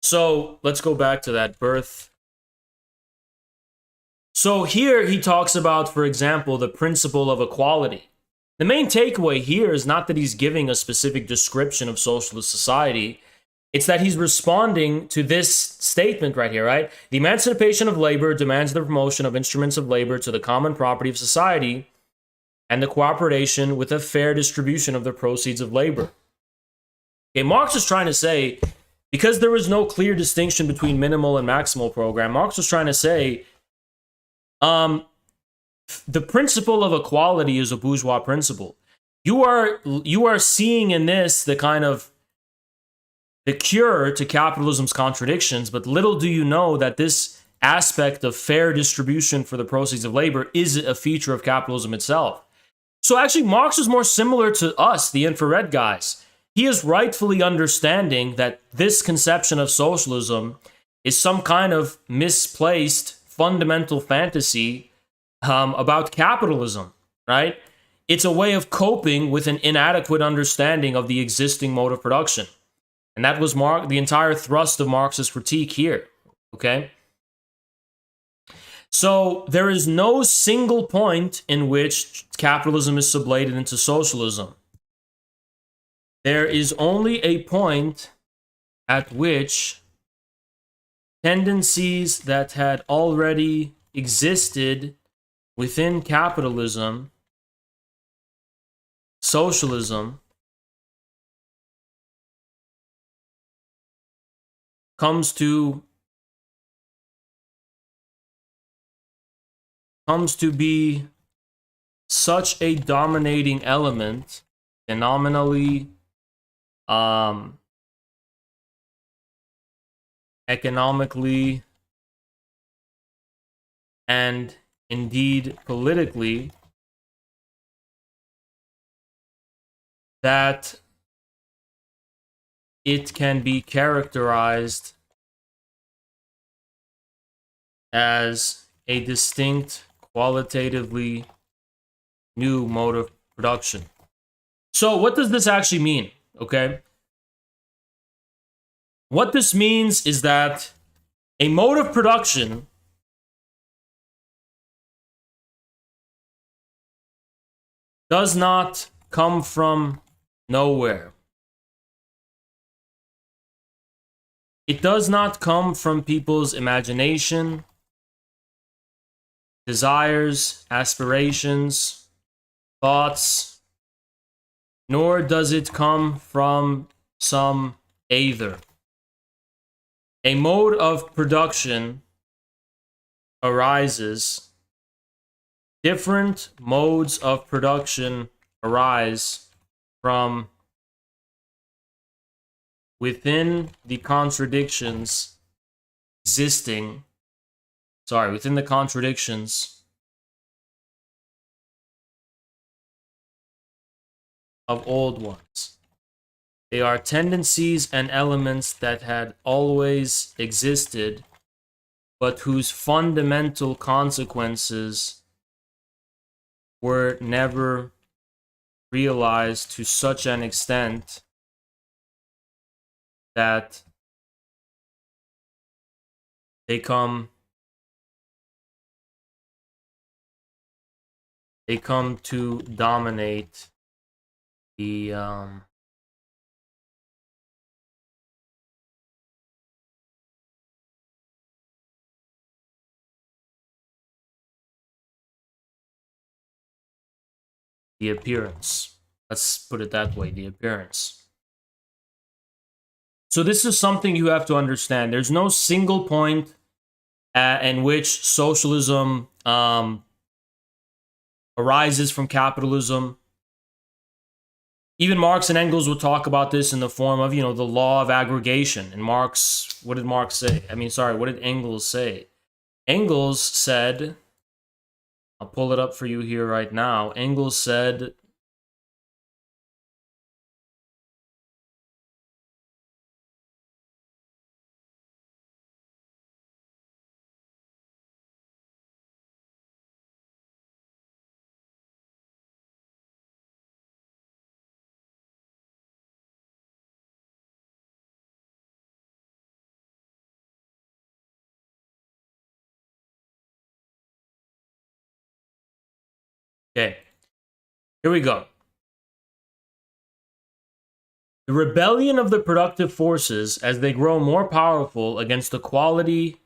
So let's go back to that birth. So here he talks about, for example, the principle of equality. The main takeaway here is not that he's giving a specific description of socialist society. It's that he's responding to this statement right here, right? The emancipation of labor demands the promotion of instruments of labor to the common property of society and the cooperation with a fair distribution of the proceeds of labor. Okay, Marx is trying to say, because there was no clear distinction between minimal and maximal program, Marx was trying to say, the principle of equality is a bourgeois principle. You are seeing in this the kind of the cure to capitalism's contradictions, but little do you know that this aspect of fair distribution for the proceeds of labor is a feature of capitalism itself. So actually, Marx is more similar to us, the infrared guys. He is rightfully understanding that this conception of socialism is some kind of misplaced fundamental fantasy about capitalism, right? It's a way of coping with an inadequate understanding of the existing mode of production. And that was the entire thrust of Marx's critique here, okay? So there is no single point in which capitalism is sublated into socialism. There is only a point at which tendencies that had already existed within capitalism, socialism, comes to be such a dominating element, phenomenally, economically, and indeed politically, that it can be characterized as a distinct, qualitatively new mode of production. So what does this actually mean? Okay. What this means is that a mode of production does not come from nowhere. It does not come from people's imagination, desires, aspirations, thoughts, nor does it come from some either. A mode of production arises. Different modes of production arise from within the contradictions within the contradictions of old ones. They are tendencies and elements that had always existed, but whose fundamental consequences were never realized to such an extent that they come to dominate the appearance. Let's put it that way, the appearance. So this is something you have to understand. There's no single point in which socialism arises from capitalism. Even Marx and Engels will talk about this in the form of, the law of aggregation. And Marx, what did Marx say? What did Engels say? Engels said, I'll pull it up for you here right now. Engels said, Okay, here we go. The rebellion of the productive forces as they grow more powerful against their quality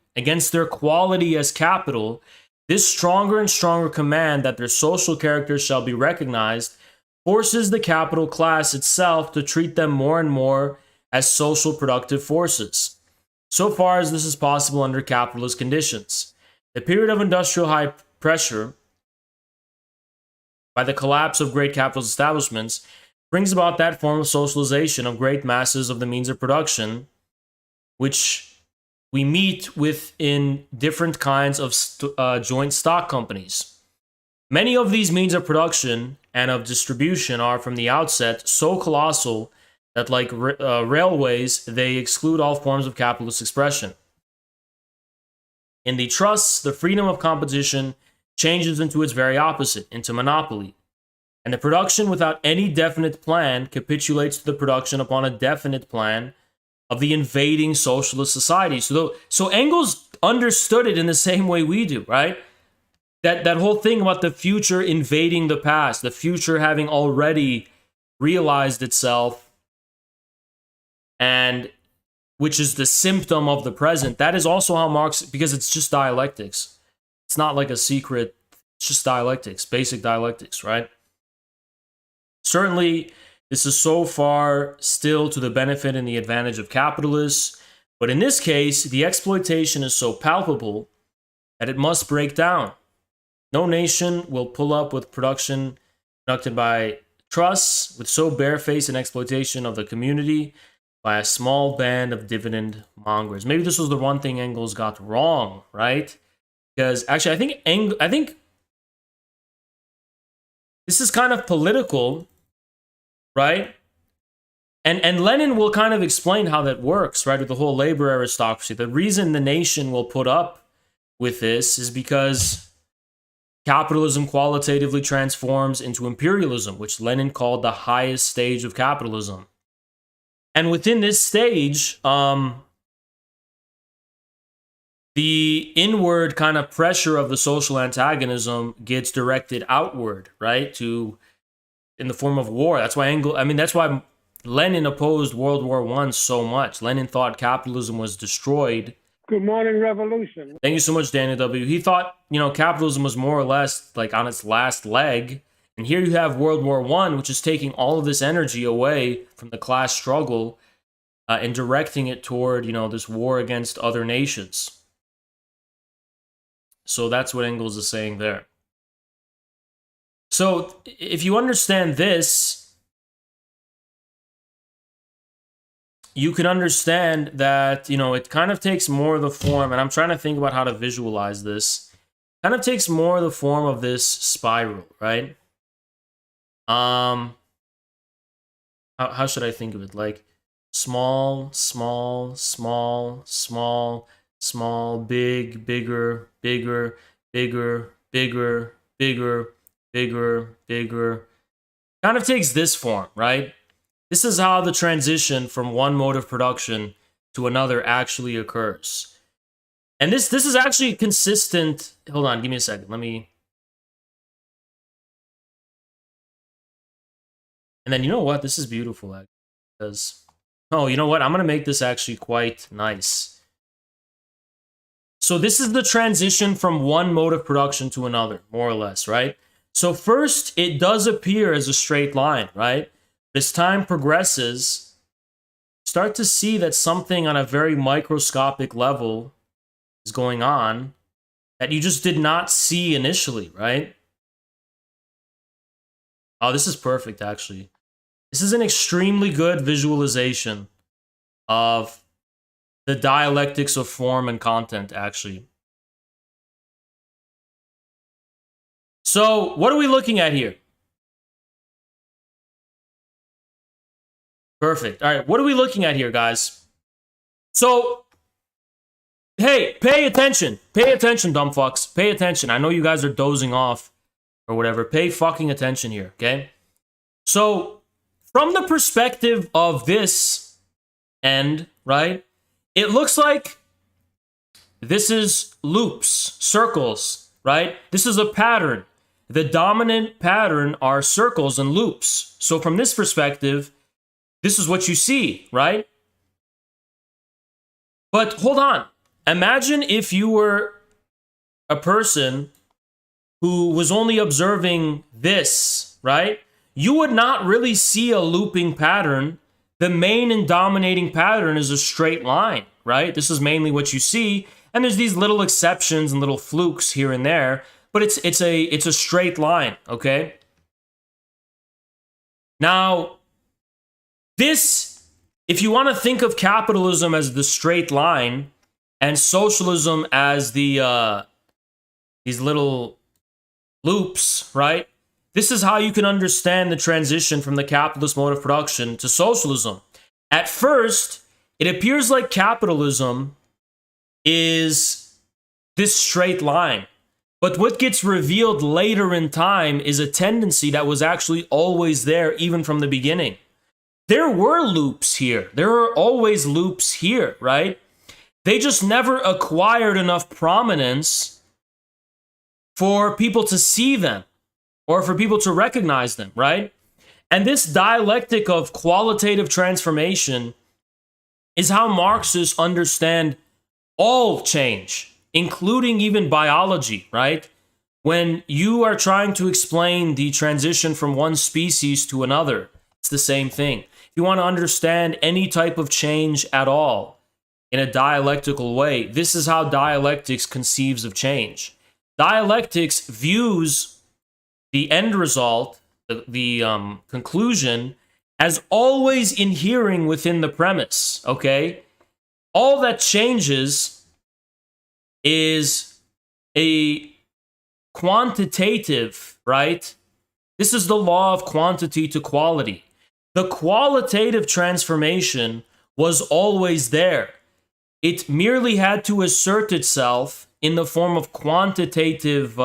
as capital, this stronger and stronger command that their social characters shall be recognized forces the capital class itself to treat them more and more as social productive forces, so far as this is possible under capitalist conditions. The period of industrial high pressure by the collapse of great capitalist establishments brings about that form of socialization of great masses of the means of production, which we meet with in different kinds of joint stock companies. Many of these means of production and of distribution are from the outset so colossal that, like railways, they exclude all forms of capitalist expression. In the trusts, the freedom of competition changes into its very opposite, into monopoly. And the production without any definite plan capitulates to the production upon a definite plan of the invading socialist society. So Engels understood it in the same way we do, right? That whole thing about the future invading the past, the future having already realized itself, and which is the symptom of the present. That is also how Marx, because it's just dialectics. It's not like a secret, it's just dialectics, basic dialectics, right? Certainly, this is so far still to the benefit and the advantage of capitalists, but in this case, the exploitation is so palpable that it must break down. No nation will pull up with production conducted by trusts with so barefaced an exploitation of the community by a small band of dividend mongers. Maybe this was the one thing Engels got wrong, right? Because actually, I think this is kind of political, right? And Lenin will kind of explain how that works, right? With the whole labor aristocracy. The reason the nation will put up with this is because capitalism qualitatively transforms into imperialism, which Lenin called the highest stage of capitalism. And within this stage, the inward kind of pressure of the social antagonism gets directed outward, right? In the form of war. That's why Lenin opposed World War I so much. Lenin thought capitalism was destroyed. Good morning, revolution. Thank you so much, Daniel W. He thought, capitalism was more or less like on its last leg. And here you have World War I, which is taking all of this energy away from the class struggle and directing it toward, this war against other nations. So that's what Engels is saying there. So if you understand this, you can understand that, it kind of takes more of the form, and I'm trying to think about how to visualize this, kind of takes more of the form of this spiral, right? How should I think of it? Like small, small, small, small, small, big, bigger, bigger, bigger, bigger, bigger, bigger, bigger. Kind of takes this form, right? This is how the transition from one mode of production to another actually occurs. And this is actually consistent. Hold on, give me a second. And then you know what? This is beautiful, actually. Because, you know what? I'm going to make this actually quite nice. So this is the transition from one mode of production to another, more or less, right? So first, it does appear as a straight line, right? As time progresses, start to see that something on a very microscopic level is going on that you just did not see initially, right? Oh, this is perfect, actually. This is an extremely good visualization of the dialectics of form and content, actually. So, what are we looking at here? Perfect. All right, what are we looking at here, guys? So, hey, pay attention. Pay attention, dumb fucks. Pay attention. I know you guys are dozing off or whatever. Pay fucking attention here, okay? So, from the perspective of this end, right, it looks like this is loops, circles, right? This is a pattern. the dominant pattern are circles and loops. So from this perspective, this is what you see, right? But hold on. Imagine if you were a person who was only observing this, right? You would not really see a looping pattern. The main and dominating pattern is a straight line, right? This is mainly what you see. And there's these little exceptions and little flukes here and there, but it's a straight line, okay? Now, this, if you want to think of capitalism as the straight line and socialism as the these little loops, right? This is how you can understand the transition from the capitalist mode of production to socialism. At first, it appears like capitalism is this straight line. But what gets revealed later in time is a tendency that was actually always there even from the beginning. There were loops here. There are always loops here, right? They just never acquired enough prominence for people to see them or for people to recognize them, right? And this dialectic of qualitative transformation is how Marxists understand all change, including even biology, right? When you are trying to explain the transition from one species to another, it's the same thing. If you want to understand any type of change at all in a dialectical way, this is how dialectics conceives of change. Dialectics views the end result, the conclusion, as always inhering within the premise, okay? All that changes is a quantitative, right? This is the law of quantity to quality. The qualitative transformation was always there. It merely had to assert itself in the form of quantitative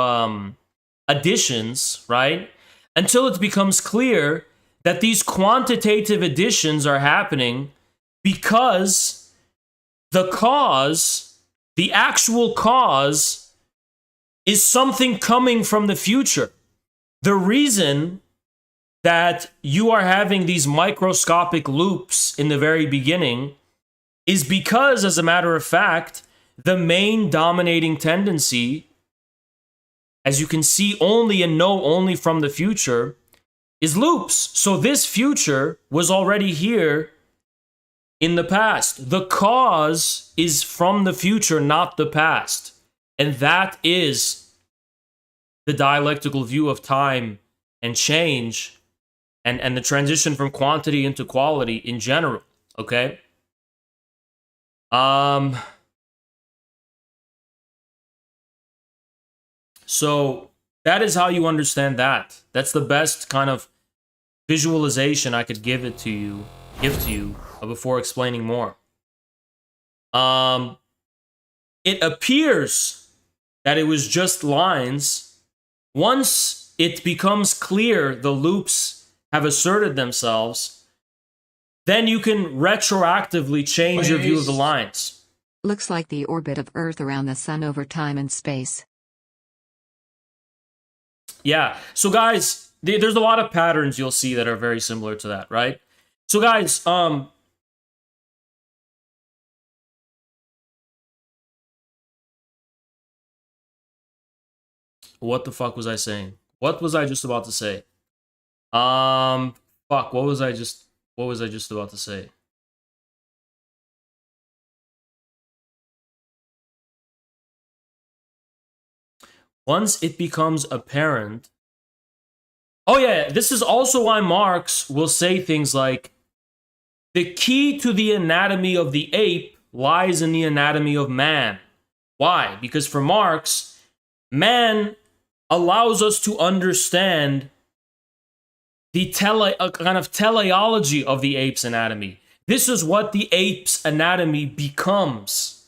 additions, right? Until it becomes clear that these quantitative additions are happening because the cause, the actual cause, is something coming from the future. The reason that you are having these microscopic loops in the very beginning is because, as a matter of fact, the main dominating tendency, as you can see only and know only from the future, is loops. So this future was already here in the past. The cause is from the future, not the past. And that is the dialectical view of time and change and the transition from quantity into quality in general, okay? So that is how you understand that. That's the best kind of visualization I could give to you before explaining more. It appears that it was just lines. Once it becomes clear the loops have asserted themselves, then you can retroactively change your view of the lines. Looks like the orbit of Earth around the sun over time and space. Yeah. So guys, there's a lot of patterns you'll see that are very similar to that, right? So guys, what the fuck was I saying? What was I just about to say? Fuck, what was I just about to say? Once it becomes apparent. Oh yeah, this is also why Marx will say things like, the key to the anatomy of the ape lies in the anatomy of man. Why? Because for Marx, man allows us to understand the kind of teleology of the ape's anatomy. This is what the ape's anatomy becomes.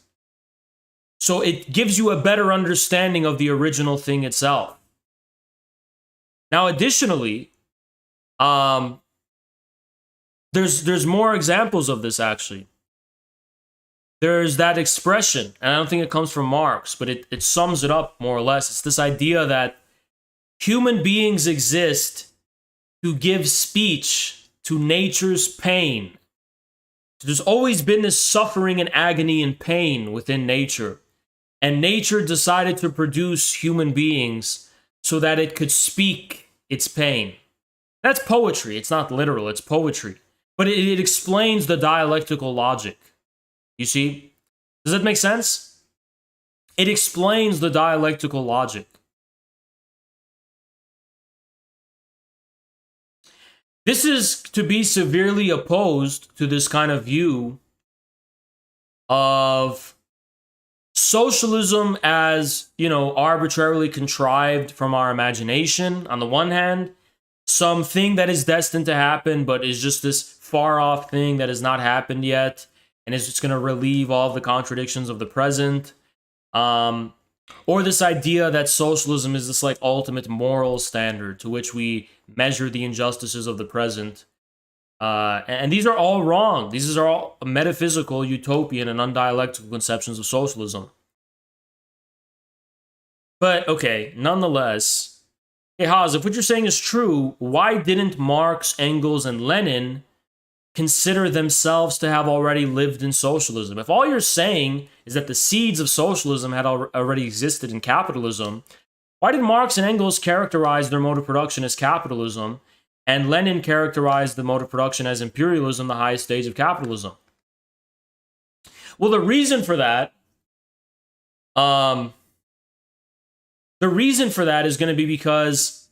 So it gives you a better understanding of the original thing itself. Now, additionally, there's more examples of this, actually. There's that expression, and I don't think it comes from Marx, but it sums it up more or less. It's this idea that human beings exist to give speech to nature's pain. So there's always been this suffering and agony and pain within nature. And nature decided to produce human beings so that it could speak its pain. That's poetry. It's not literal, it's poetry. But it explains the dialectical logic. You see? Does that make sense? It explains the dialectical logic. This is to be severely opposed to this kind of view of socialism as, arbitrarily contrived from our imagination, on the one hand, something that is destined to happen, but is just this far-off thing that has not happened yet, and is just going to relieve all of the contradictions of the present. Or this idea that socialism is this ultimate moral standard to which we measure the injustices of the present. And these are all wrong. These are all metaphysical, utopian, and undialectical conceptions of socialism. But, okay, nonetheless, hey, Haas, if what you're saying is true, why didn't Marx, Engels, and Lenin consider themselves to have already lived in socialism? If all you're saying is that the seeds of socialism had already existed in capitalism, why did Marx and Engels characterize their mode of production as capitalism, and Lenin characterized the mode of production as imperialism, the highest stage of capitalism? Well, the reason for that is going to be because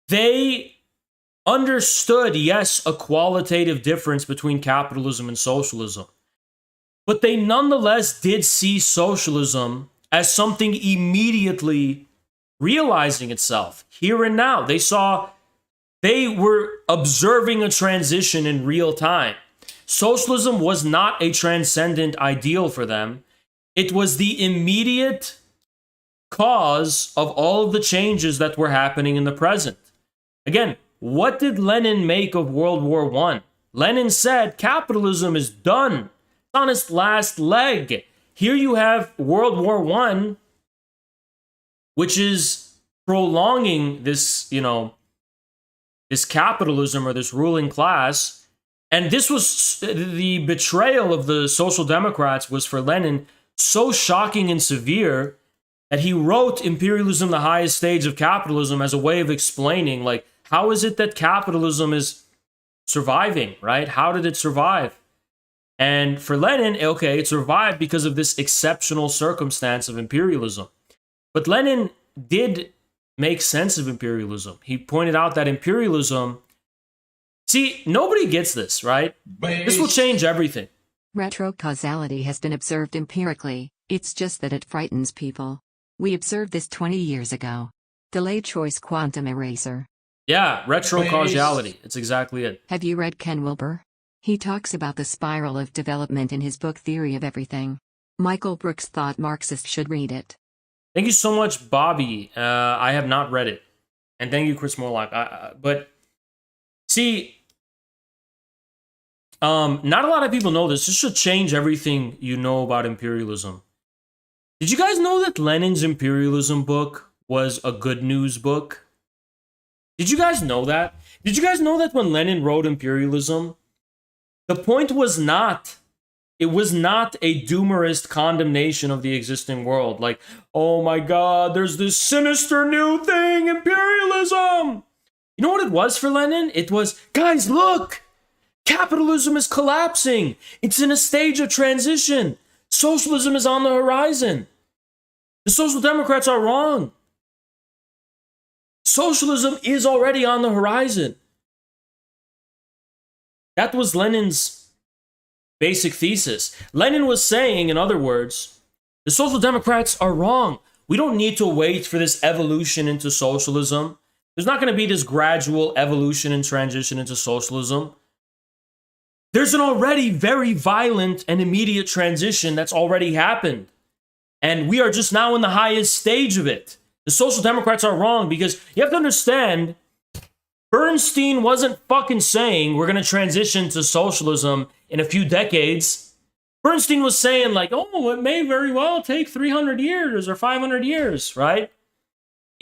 they understood, yes, a qualitative difference between capitalism and socialism. But they nonetheless did see socialism as something immediately realizing itself here and now. They were observing a transition in real time. Socialism was not a transcendent ideal for them. It was the immediate cause of all of the changes that were happening in the present. Again, what did Lenin make of World War I? Lenin said capitalism is done. It's on its last leg. Here you have World War I, which is prolonging this, this capitalism or this ruling class. And this was the betrayal of the Social Democrats was for Lenin so shocking and severe that he wrote Imperialism, the highest stage of capitalism, as a way of explaining, how is it that capitalism is surviving, right? How did it survive? And for Lenin, okay, it survived because of this exceptional circumstance of imperialism. But Lenin did make sense of imperialism. He pointed out that imperialism, see, nobody gets this, right? This will change everything. Retrocausality has been observed empirically, it's just that it frightens people. We observed this 20 years ago. Delayed choice quantum eraser. Yeah, retrocausality. It's exactly it. Have you read Ken Wilber? He talks about the spiral of development in his book Theory of Everything. Michael Brooks thought Marxists should read it. Thank you so much, Bobby. I have not read it. And thank you, Chris Morlock. But, see, not a lot of people know this. This should change everything you know about imperialism. Did you guys know that Lenin's imperialism book was a good news book? Did you guys know that? Did you guys know that when Lenin wrote imperialism, the point was not, it was not a doomerist condemnation of the existing world. Oh my God, there's this sinister new thing, imperialism. You know what it was for Lenin? It was, guys, look, capitalism is collapsing. It's in a stage of transition. Socialism is on the horizon. The Social Democrats are wrong. Socialism is already on the horizon. That was Lenin's basic thesis. Lenin was saying, in other words, the Social Democrats are wrong. We don't need to wait for this evolution into socialism. There's not going to be this gradual evolution and transition into socialism. There's an already very violent and immediate transition that's already happened. And we are just now in the highest stage of it. The Social Democrats are wrong because you have to understand, Bernstein wasn't fucking saying we're going to transition to socialism in a few decades. Bernstein was saying it may very well take 300 years or 500 years, right?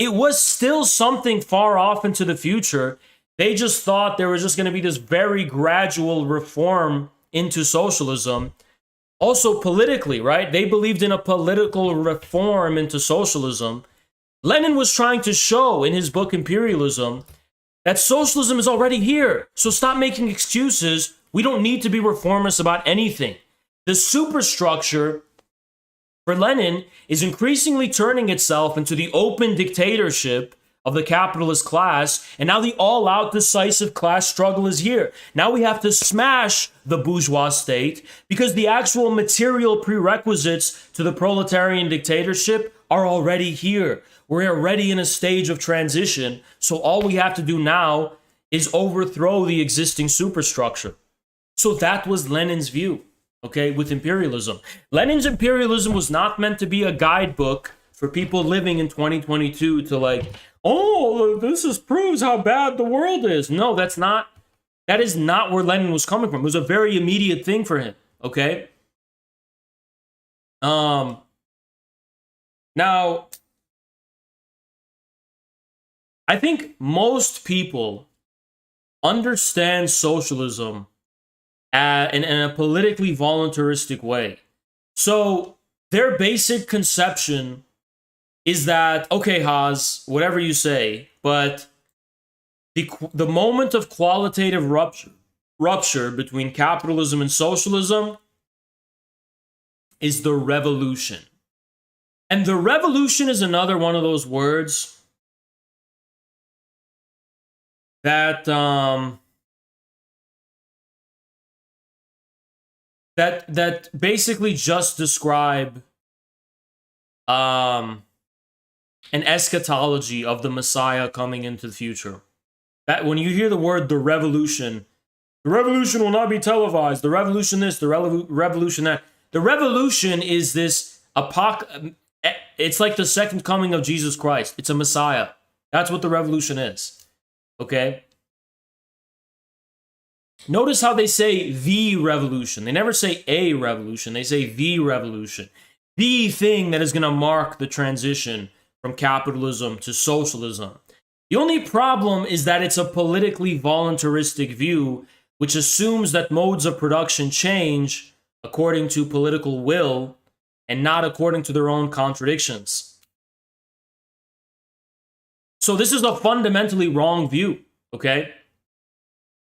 it was still something far off into the future. They just thought there was just going to be this very gradual reform into socialism. Also politically, right? They believed in a political reform into socialism. Lenin was trying to show in his book Imperialism that socialism is already here. So stop making excuses. We don't need to be reformist about anything. The superstructure for Lenin is increasingly turning itself into the open dictatorship of the capitalist class, and now the all-out decisive class struggle is here. Now we have to smash the bourgeois state because the actual material prerequisites to the proletarian dictatorship are already here. We're already in a stage of transition, so all we have to do now is overthrow the existing superstructure. So that was Lenin's view, okay, with imperialism. Lenin's imperialism was not meant to be a guidebook for people living in 2022 to like, oh, this proves how bad the world is. No, that is not where Lenin was coming from. It was a very immediate thing for him, okay? Now, I think most people understand socialism in a politically voluntaristic way. So their basic conception is that, okay, Haas, whatever you say, but the moment of qualitative rupture between capitalism and socialism is the revolution. And the revolution is another one of those words that that basically just describe an eschatology of the Messiah coming into the future. That when you hear the word the revolution will not be televised, the revolution this, the revolution that. The revolution is this it's like the second coming of Jesus Christ. It's a Messiah. That's what the revolution is. Okay? Notice how they say the revolution. They never say a revolution. They say the revolution. The thing that is going to mark the transition from capitalism to socialism. The only problem is that it's a politically voluntaristic view, which assumes that modes of production change according to political will and not according to their own contradictions. So this is a fundamentally wrong view, okay?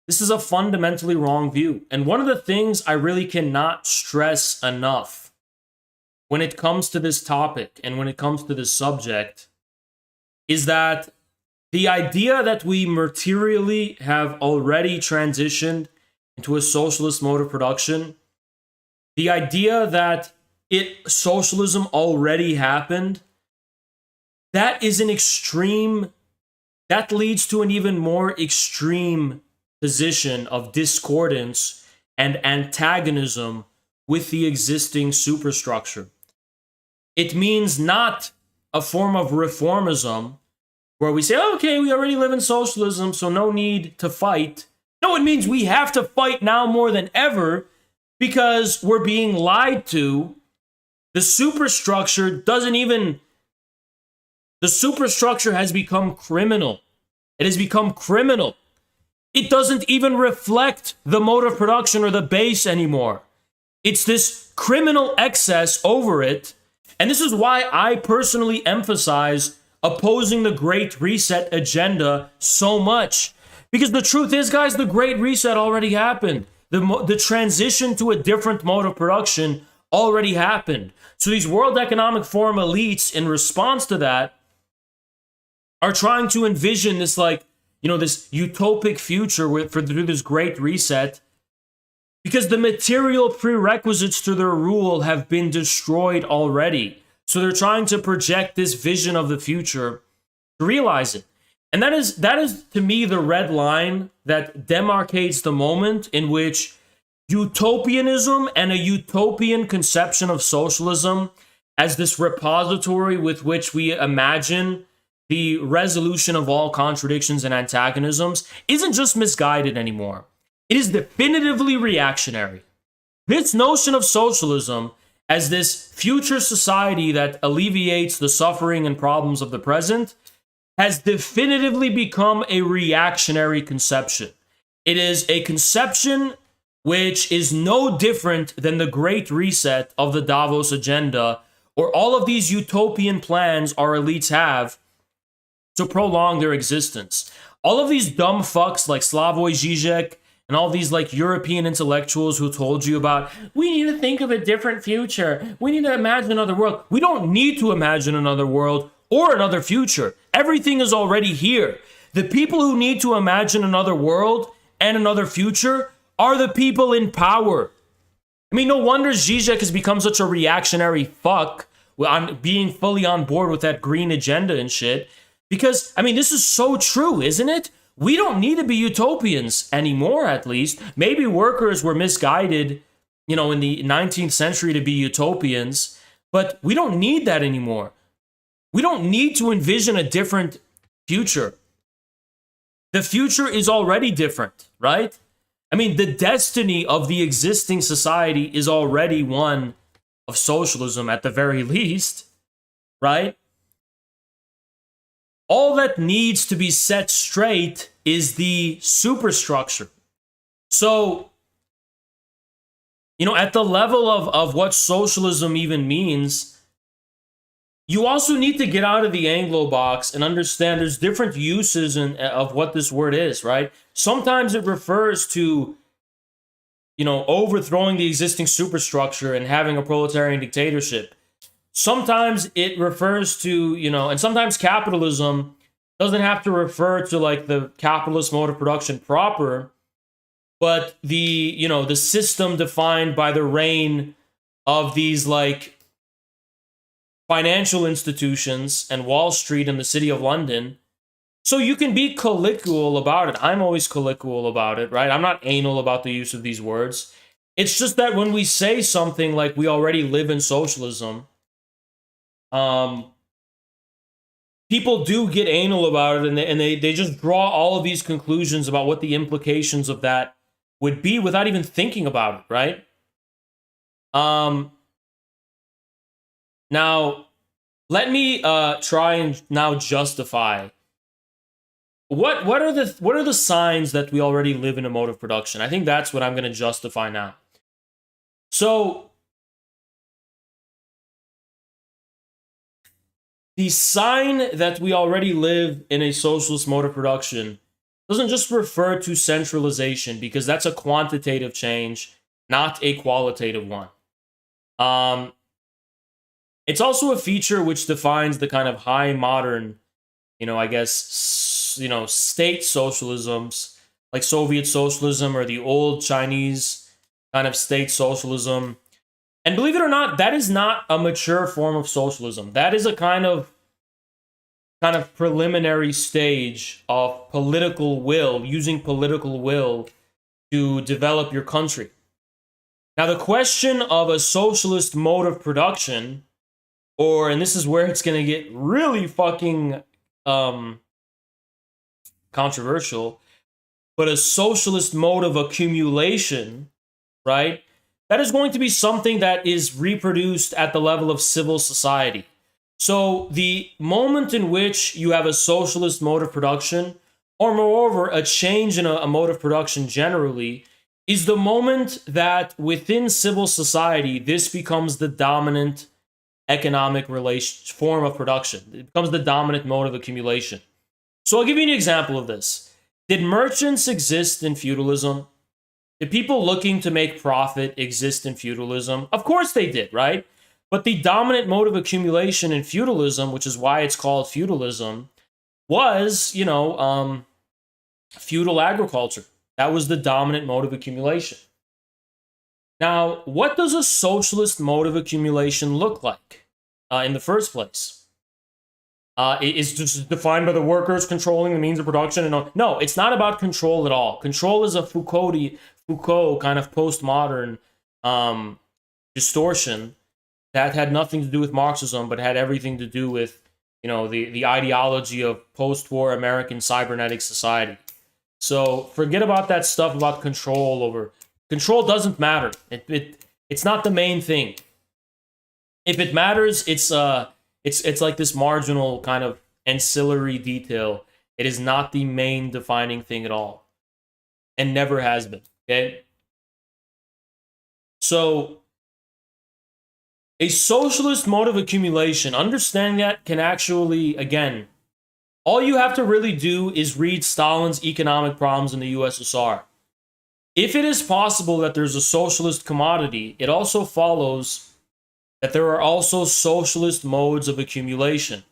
This is a fundamentally wrong view. And one of the things I really cannot stress enough when it comes to this topic and when it comes to this subject is that the idea that we materially have already transitioned into a socialist mode of production, the idea that socialism already happened, that is an extreme, that leads to an even more extreme position of discordance and antagonism with the existing superstructure. It means not a form of reformism where we say, oh, okay, we already live in socialism, so no need to fight. No, it means we have to fight now more than ever because we're being lied to. The superstructure has become criminal. It has become criminal. It doesn't even reflect the mode of production or the base anymore. It's this criminal excess over it. And this is why I personally emphasize opposing the Great Reset agenda so much. Because the truth is, guys, the Great Reset already happened. The transition to a different mode of production already happened. So these World Economic Forum elites, in response to that, are trying to envision this, like, this utopic future through this Great Reset, because the material prerequisites to their rule have been destroyed already. So they're trying to project this vision of the future to realize it. And that is to me the red line that demarcates the moment in which utopianism and a utopian conception of socialism as this repository with which we imagine the resolution of all contradictions and antagonisms isn't just misguided anymore. It is definitively reactionary. This notion of socialism as this future society that alleviates the suffering and problems of the present has definitively become a reactionary conception. It is a conception which is no different than the Great Reset of the Davos Agenda, or all of these utopian plans our elites have to prolong their existence. All of these dumb fucks like Slavoj Žižek and all these like European intellectuals who told you about, we need to think of a different future. We need to imagine another world. We don't need to imagine another world or another future. Everything is already here. The people who need to imagine another world and another future are the people in power. I mean, no wonder Zizek has become such a reactionary fuck on being fully on board with that green agenda and shit. Because, I mean, this is so true, isn't it? We don't need to be utopians anymore, at least. Maybe workers were misguided, you know, in the 19th century to be utopians, but we don't need that anymore. We don't need to envision a different future. The future is already different, right? I mean, the destiny of the existing society is already one of socialism at the very least, right? All that needs to be set straight is the superstructure. So, you know, at the level of what socialism even means, you also need to get out of the Anglo box and understand there's different uses of what this word is, right? Sometimes it refers to, you know, overthrowing the existing superstructure and having a proletarian dictatorship. Sometimes it refers to, you know, and sometimes capitalism doesn't have to refer to like the capitalist mode of production proper, but the, you know, the system defined by the reign of these like financial institutions and Wall Street and the city of London. So you can be colloquial about it. I'm always colloquial about it, right? I'm not anal about the use of these words. It's just that when we say something like we already live in socialism, people do get anal about it, and they just draw all of these conclusions about what the implications of that would be without even thinking about it, right? Now, let me try and now justify what are the signs that we already live in a mode of production. I think that's what I'm going to justify now. So, the sign that we already live in a socialist mode of production doesn't just refer to centralization, because that's a quantitative change, not a qualitative one. It's also a feature which defines the kind of high modern, you know, I guess, you know, state socialisms, like Soviet socialism or the old Chinese kind of state socialism. And believe it or not, that is not a mature form of socialism. That is a kind of preliminary stage of political will, using political will to develop your country. Now, the question of a socialist mode of production, or, and this is where it's going to get really fucking controversial, but a socialist mode of accumulation, right? That is going to be something that is reproduced at the level of civil society. So the moment in which you have a socialist mode of production, or moreover, a change in a mode of production generally, is the moment that within civil society, this becomes the dominant economic form of production. It becomes the dominant mode of accumulation. So I'll give you an example of this. Did merchants exist in feudalism? Did people looking to make profit exist in feudalism? Of course they did, right? But the dominant mode of accumulation in feudalism, which is why it's called feudalism, was, you know, feudal agriculture. That was the dominant mode of accumulation. Now, what does a socialist mode of accumulation look like in the first place? It's just defined by the workers controlling the means of production. And no, it's not about control at all. Control is a Foucault kind of postmodern distortion that had nothing to do with Marxism, but had everything to do with, you know, the ideology of post-war American cybernetic society. So forget about that stuff about control over. Control doesn't matter. It's not the main thing. If it matters, it's like this marginal kind of ancillary detail. It is not the main defining thing at all, and never has been. Okay? So, a socialist mode of accumulation, understanding that can actually, again, all you have to really do is read Stalin's economic problems in the USSR. If it is possible that there's a socialist commodity, it also follows that there are also socialist modes of accumulation.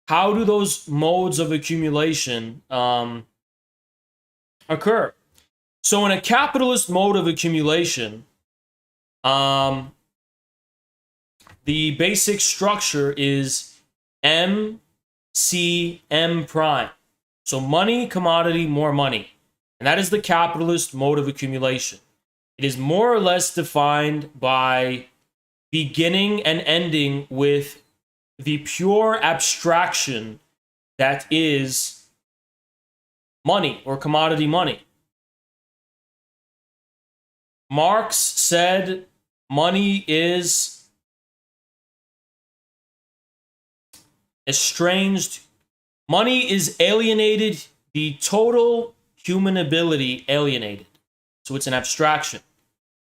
How do those modes of accumulation occur? So in a capitalist mode of accumulation, the basic structure is M, C, M prime. So money, commodity, more money. And that is the capitalist mode of accumulation. It is more or less defined by beginning and ending with the pure abstraction that is money or commodity money. Marx said money is estranged. Money is alienated, the total human ability alienated. So it's an abstraction,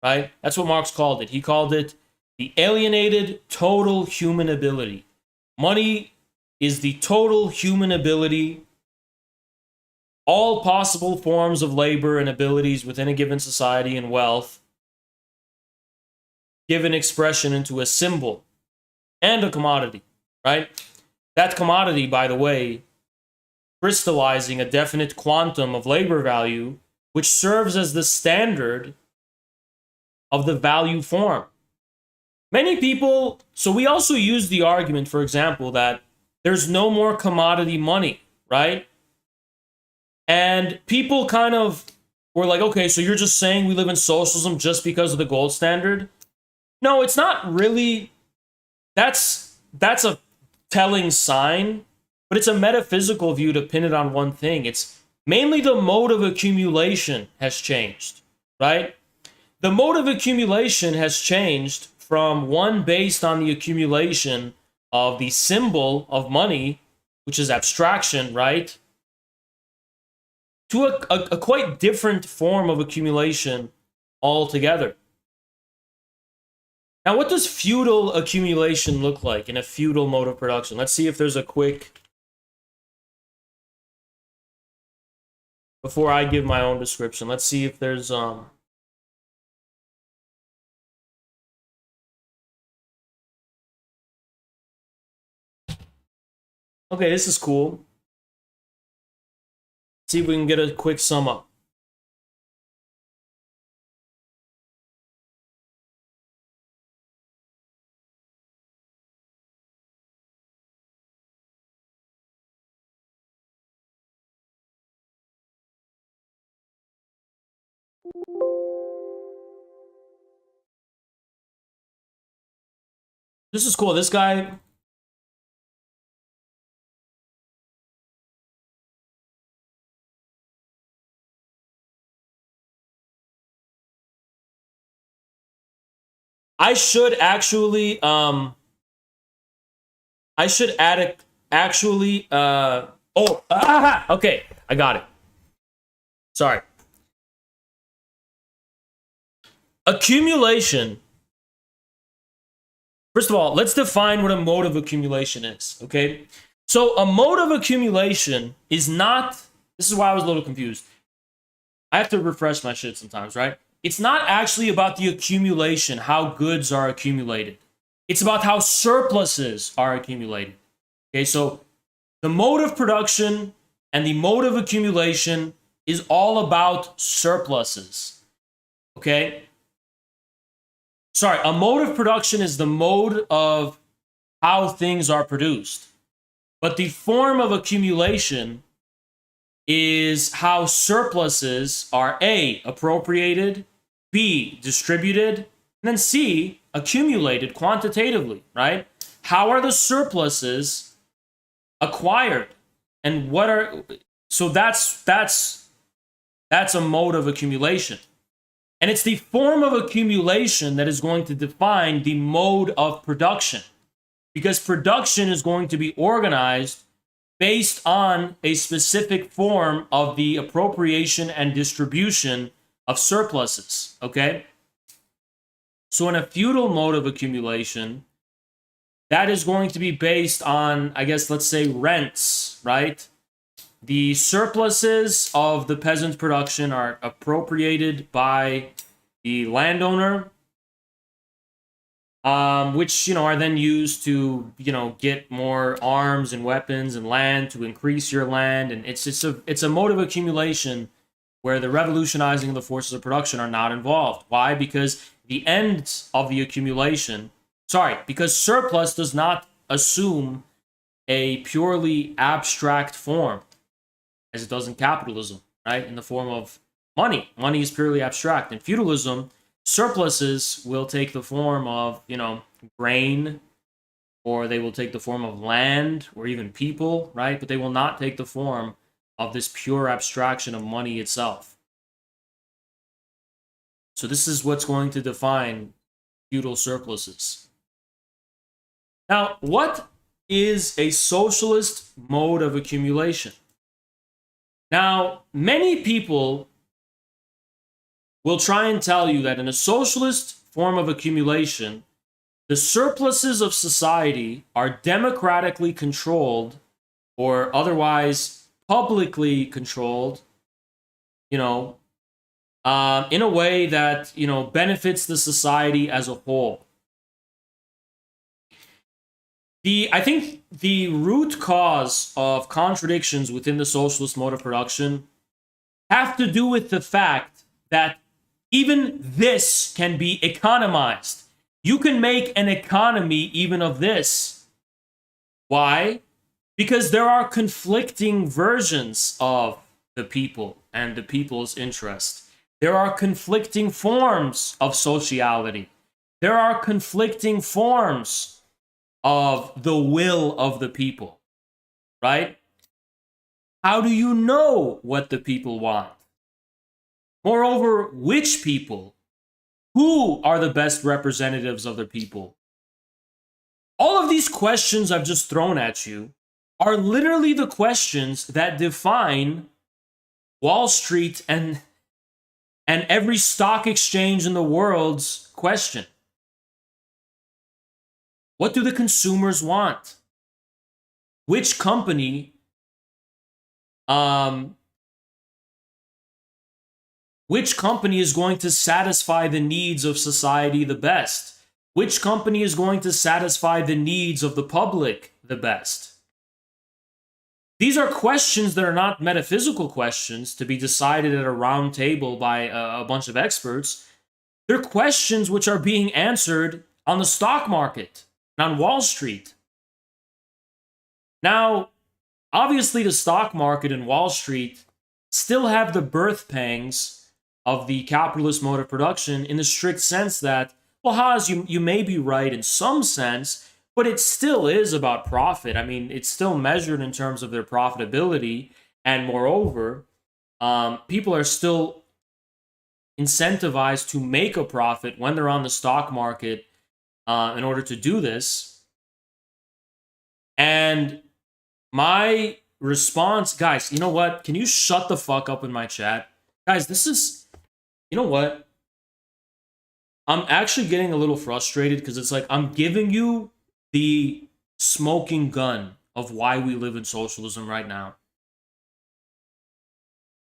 right? That's what Marx called it. He called it the alienated total human ability. Money is the total human ability, all possible forms of labor and abilities within a given society and wealth, given expression into a symbol and a commodity, right? That commodity, by the way, crystallizing a definite quantum of labor value, which serves as the standard of the value form. Many people, so we also use the argument, for example, that there's no more commodity money, right? And people kind of were like, okay, so you're just saying we live in socialism just because of the gold standard? No, it's not really. That's a telling sign, but it's a metaphysical view to pin it on one thing. It's mainly the mode of accumulation has changed, right? The mode of accumulation has changed from one based on the accumulation of the symbol of money, which is abstraction, right? To a quite different form of accumulation altogether. Now, what does feudal accumulation look like in a feudal mode of production? Let's see if there's a quick... Before I give my own description, let's see if there's... Okay, this is cool. See if we can get a quick sum up. This is cool. This guy... I should actually I should add a actually okay, I got it. Sorry. Accumulation. First of all, let's define what a mode of accumulation is, okay? So a mode of accumulation is not, this is why I was a little confused. I have to refresh my shit sometimes, right? It's not actually about the accumulation, how goods are accumulated. It's about how surpluses are accumulated. Okay, so the mode of production and the mode of accumulation is all about surpluses. Okay? Sorry, a mode of production is the mode of how things are produced. But the form of accumulation is how surpluses are A, appropriated, B, distributed, and then C, accumulated quantitatively, right? How are the surpluses acquired? And what are... So that's a mode of accumulation. And it's the form of accumulation that is going to define the mode of production. because production is going to be organized based on a specific form of the appropriation and distribution of surpluses, okay? So in a feudal mode of accumulation, that is going to be based on, I guess, let's say rents, right? The surpluses of the peasant production are appropriated by the landowner, which, are then used to, get more arms and weapons and land to increase your land. And it's a mode of accumulation where the revolutionizing of the forces of production are not involved. Why? Because the end of the accumulation, because surplus does not assume a purely abstract form, as it does in capitalism, right? In the form of money. Money is purely abstract. In feudalism, surpluses will take the form of, grain, or they will take the form of land, or even people, right? But they will not take the form of this pure abstraction of money itself. So this is what's going to define feudal surpluses. Now, what is a socialist mode of accumulation? Now, many people will try and tell you that in a socialist form of accumulation, the surpluses of society are democratically controlled or otherwise publicly controlled, in a way that, benefits the society as a whole. I think the root cause of contradictions within the socialist mode of production have to do with the fact that even this can be economized. You can make an economy even of this. Why? Because there are conflicting versions of the people and the people's interest. There are conflicting forms of sociality. There are conflicting forms of the will of the people, right? How do you know what the people want? Moreover, which people? Who are the best representatives of the people? All of these questions I've just thrown at you are literally the questions that define Wall Street and every stock exchange in the world's question. What do the consumers want? Which company is going to satisfy the needs of society the best? Which company is going to satisfy the needs of the public the best? These are questions that are not metaphysical questions to be decided at a round table by a bunch of experts. They're questions which are being answered on the stock market and on Wall Street. Now, obviously, the stock market and Wall Street still have the birth pangs of the capitalist mode of production in the strict sense that, well, Haas, you may be right in some sense, but it still is about profit. I mean, it's still measured in terms of their profitability. And moreover, people are still incentivized to make a profit when they're on the stock market in order to do this. And my response, guys, you know what? Can you shut the fuck up in my chat? Guys, this is, you know what? I'm actually getting a little frustrated because it's like I'm giving you the smoking gun of why we live in socialism right now.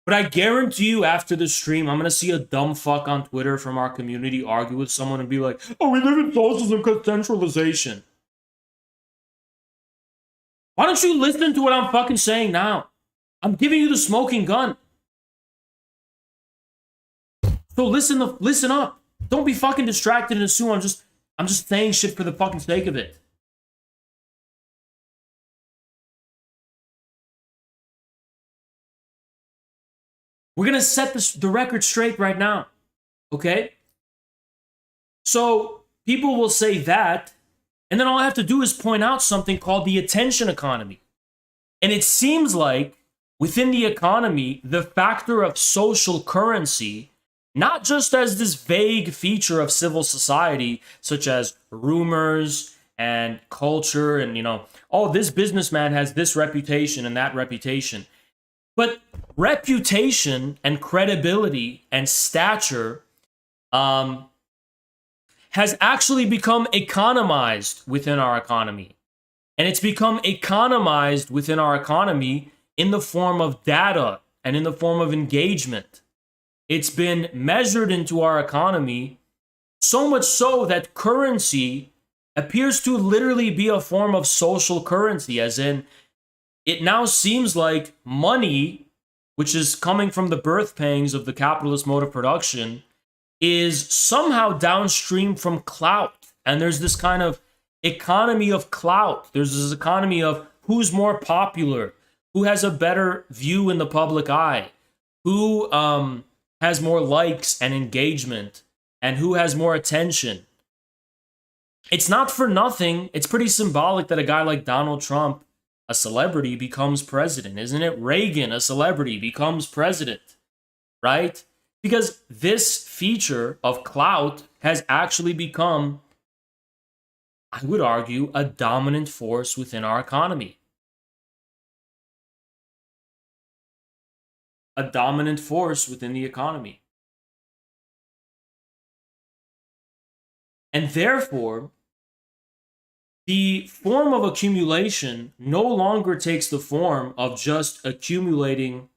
But I guarantee you after the stream, I'm going to see a dumb fuck on Twitter from our community argue with someone and be like, oh, we live in socialism because centralization. Why don't you listen to what I'm fucking saying now? I'm giving you the smoking gun. So listen up. Don't be fucking distracted and assume I'm just saying shit for the fucking sake of it. We're going to set the record straight right now, okay? So people will say that, and then all I have to do is point out something called the attention economy. And it seems like within the economy, the factor of social currency, not just as this vague feature of civil society, such as rumors and culture and, oh, this businessman has this reputation and that reputation. But reputation and credibility and stature has actually become economized within our economy. And it's become economized within our economy in the form of data and in the form of engagement. It's been measured into our economy, so much so that currency appears to literally be a form of social currency, as in, it now seems like money, which is coming from the birth pangs of the capitalist mode of production, is somehow downstream from clout. And there's this kind of economy of clout. There's this economy of who's more popular, who has a better view in the public eye, who has more likes and engagement, and who has more attention. It's not for nothing. It's pretty symbolic that a guy like Donald Trump, a celebrity, becomes president. Isn't it? Reagan, a celebrity, becomes president, right? Because this feature of clout has actually become, I would argue, a dominant force within our economy. A dominant force within the economy. And therefore, the form of accumulation no longer takes the form of just accumulating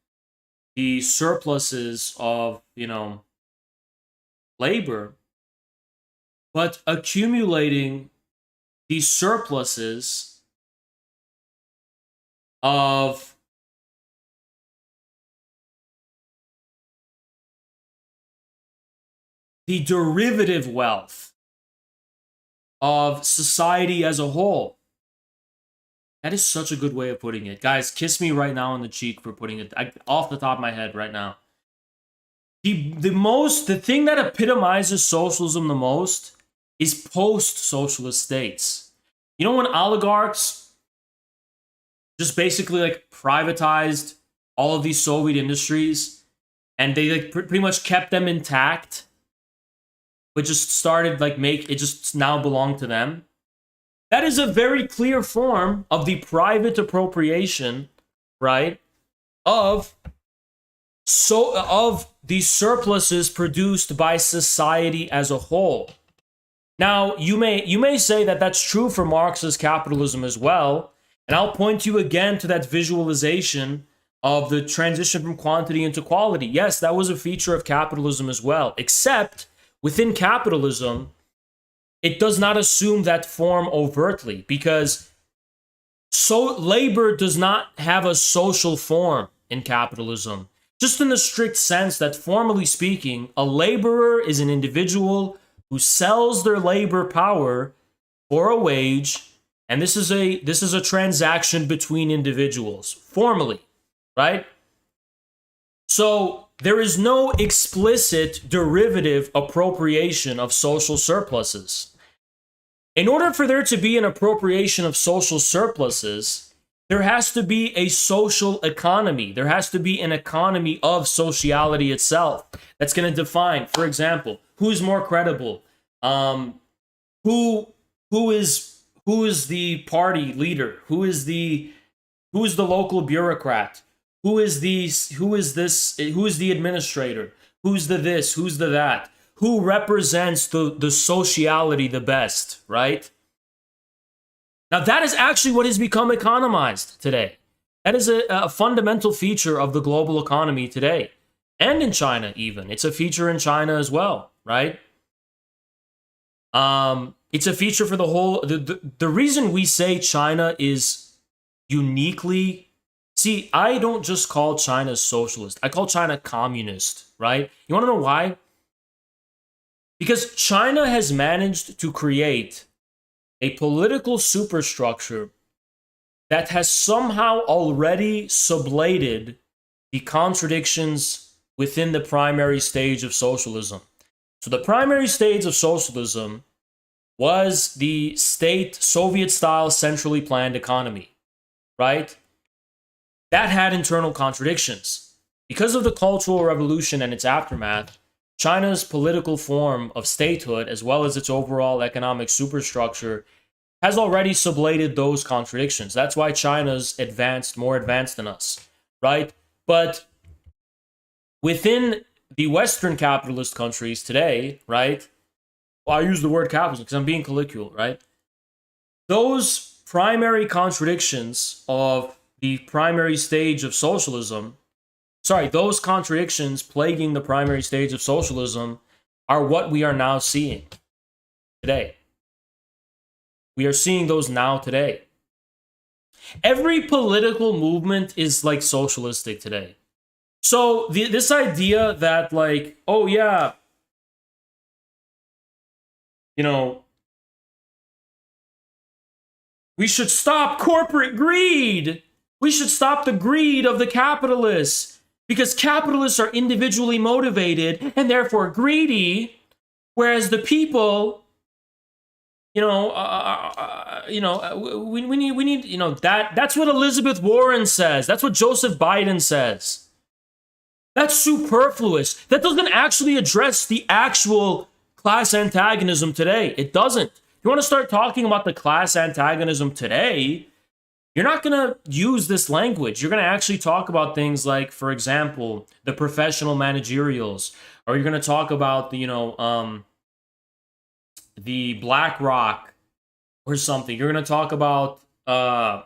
the surpluses of, labor, but accumulating the surpluses of the derivative wealth of society as a whole. That is such a good way of putting it. Guys, kiss me right now on the cheek for putting it off the top of my head right now. The thing that epitomizes socialism the most is post-socialist states. You know when oligarchs just basically privatized all of these Soviet industries and they pretty much kept them intact, but just started it just now belonged to them? That is a very clear form of the private appropriation, right, of the surpluses produced by society as a whole. Now, you may say that that's true for Marx's capitalism as well, and I'll point you again to that visualization of the transition from quantity into quality. Yes, that was a feature of capitalism as well, except within capitalism, it does not assume that form overtly, because labor does not have a social form in capitalism. Just in the strict sense that, formally speaking, a laborer is an individual who sells their labor power for a wage, and this is a transaction between individuals, formally, right? So there is no explicit derivative appropriation of social surpluses. In order for there to be an appropriation of social surpluses, there has to be a social economy. There has to be an economy of sociality itself that's going to define, for example, who's more credible, who is the party leader, who is the local bureaucrat, who is the administrator, who's the this, who's the that, who represents the sociality the best, right? Now, that is actually what has become economized today. That is a fundamental feature of the global economy today. And in China, even. It's a feature in China as well, right? It's a feature for the whole... The reason we say China is uniquely... See, I don't just call China socialist. I call China communist, right? You want to know why? Because China has managed to create a political superstructure that has somehow already sublated the contradictions within the primary stage of socialism. So the primary stage of socialism was the state Soviet-style centrally planned economy, right? That had internal contradictions. Because of the Cultural Revolution and its aftermath, China's political form of statehood, as well as its overall economic superstructure, has already sublated those contradictions. That's why China's more advanced than us, right? But within the Western capitalist countries today, right? Well, I use the word capitalism because I'm being colloquial, right? Those primary contradictions of the primary stage of socialism, those contradictions plaguing the primary stage of socialism are what we are now seeing today. We are seeing those now today. Every political movement is like socialistic today. So this idea that like, oh yeah, you know, we should stop corporate greed. We should stop the greed of the capitalists because capitalists are individually motivated and therefore greedy, whereas the people, we need, that's what Elizabeth Warren says. That's what Joseph Biden says. That's superfluous. That doesn't actually address the actual class antagonism today. It doesn't. If you want to start talking about the class antagonism today, you're not going to use this language. You're going to actually talk about things like, for example, the professional managerials, or you're going to talk about the BlackRock or something. You're going to talk about the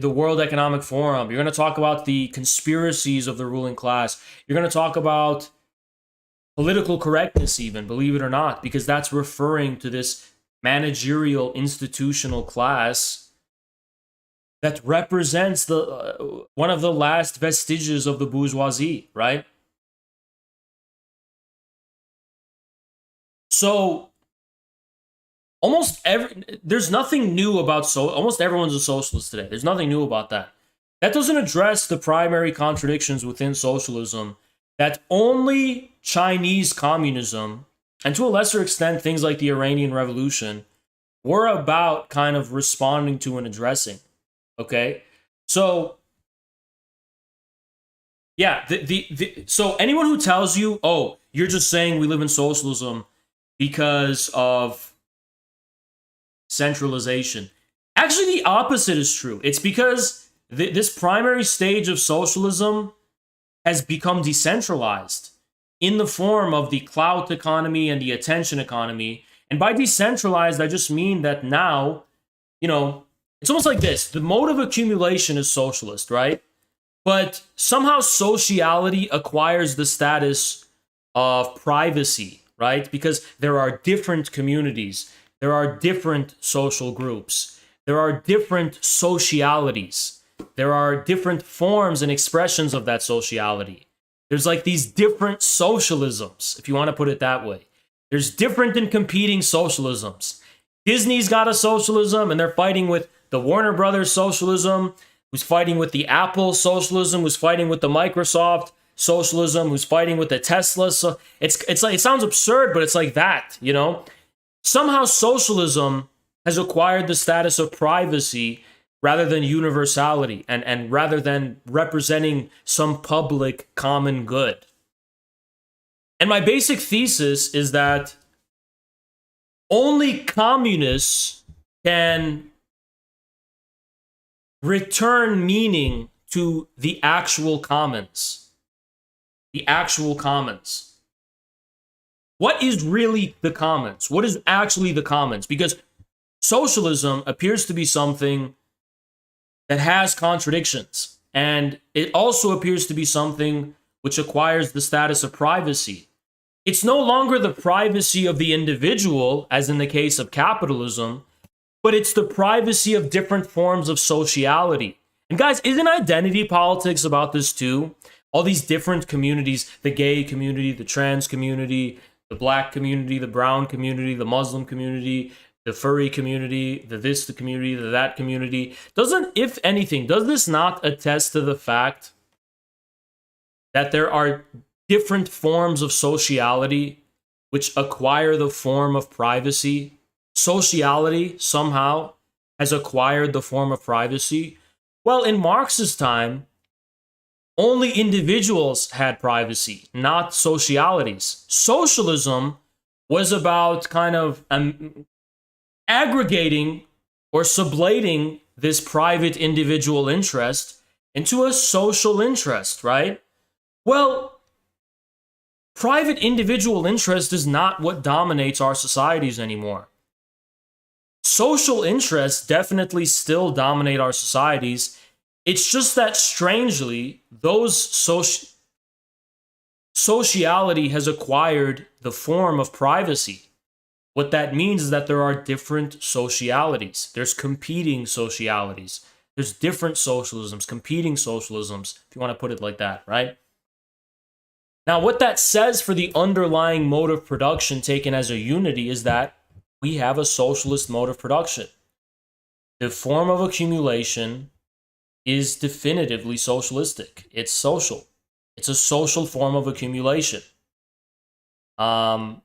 World Economic Forum. You're going to talk about the conspiracies of the ruling class. You're going to talk about political correctness even, believe it or not, because that's referring to this managerial institutional class that represents the one of the last vestiges of the bourgeoisie, right? So there's nothing new about almost everyone's a socialist today. There's nothing new about that. That doesn't address the primary contradictions within socialism that only Chinese communism, and to a lesser extent things like the Iranian Revolution, were about kind of responding to and addressing. Okay? So yeah, so anyone who tells you, oh, you're just saying we live in socialism because of centralization. Actually, the opposite is true. It's because this primary stage of socialism has become decentralized in the form of the clout economy and the attention economy. And by decentralized, I just mean that now, it's almost like this. The mode of accumulation is socialist, right? But somehow sociality acquires the status of privacy, right? Because there are different communities. There are different social groups. There are different socialities. There are different forms and expressions of that sociality. There's like these different socialisms, if you want to put it that way. There's different and competing socialisms. Disney's got a socialism, and they're fighting with the Warner Brothers socialism, who's fighting with the Apple socialism, who's fighting with the Microsoft socialism, who's fighting with the Tesla. So it's like, it sounds absurd, but it's like that, Somehow socialism has acquired the status of privacy rather than universality, and rather than representing some public common good. And my basic thesis is that only communists can return meaning to the actual commons. The actual commons. What is really the commons? What is actually the commons? Because socialism appears to be something that has contradictions, and it also appears to be something which acquires the status of privacy. It's no longer the privacy of the individual, as in the case of capitalism, but it's the privacy of different forms of sociality. And guys, isn't identity politics about this too? All these different communities, the gay community, the trans community, the black community, the brown community, the Muslim community, the furry community, the community, the that community. If anything, does this not attest to the fact that there are different forms of sociality which acquire the form of privacy? Sociality somehow has acquired the form of privacy. Well, in Marx's time, only individuals had privacy, not socialities. Socialism was about kind of aggregating or sublating this private individual interest into a social interest, right? Well, private individual interest is not what dominates our societies anymore. Social interests definitely still dominate our societies. It's just that strangely, sociality has acquired the form of privacy. What that means is that there are different socialities. There's competing socialities. There's different socialisms, competing socialisms, if you want to put it like that, right? Now, what that says for the underlying mode of production taken as a unity is that we have a socialist mode of production. The form of accumulation is definitively socialistic. It's social. It's a social form of accumulation. The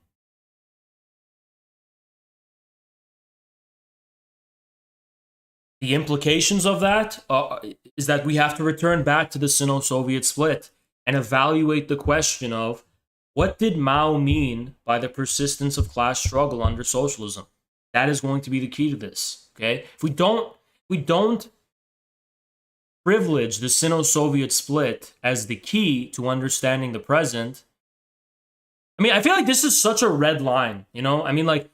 implications of that is that we have to return back to the Sino-Soviet split and evaluate the question of what did Mao mean by the persistence of class struggle under socialism? That is going to be the key to this. Okay, if we don't privilege the Sino-Soviet split as the key to understanding the present, I mean, I feel like this is such a red line. You know, I mean, like,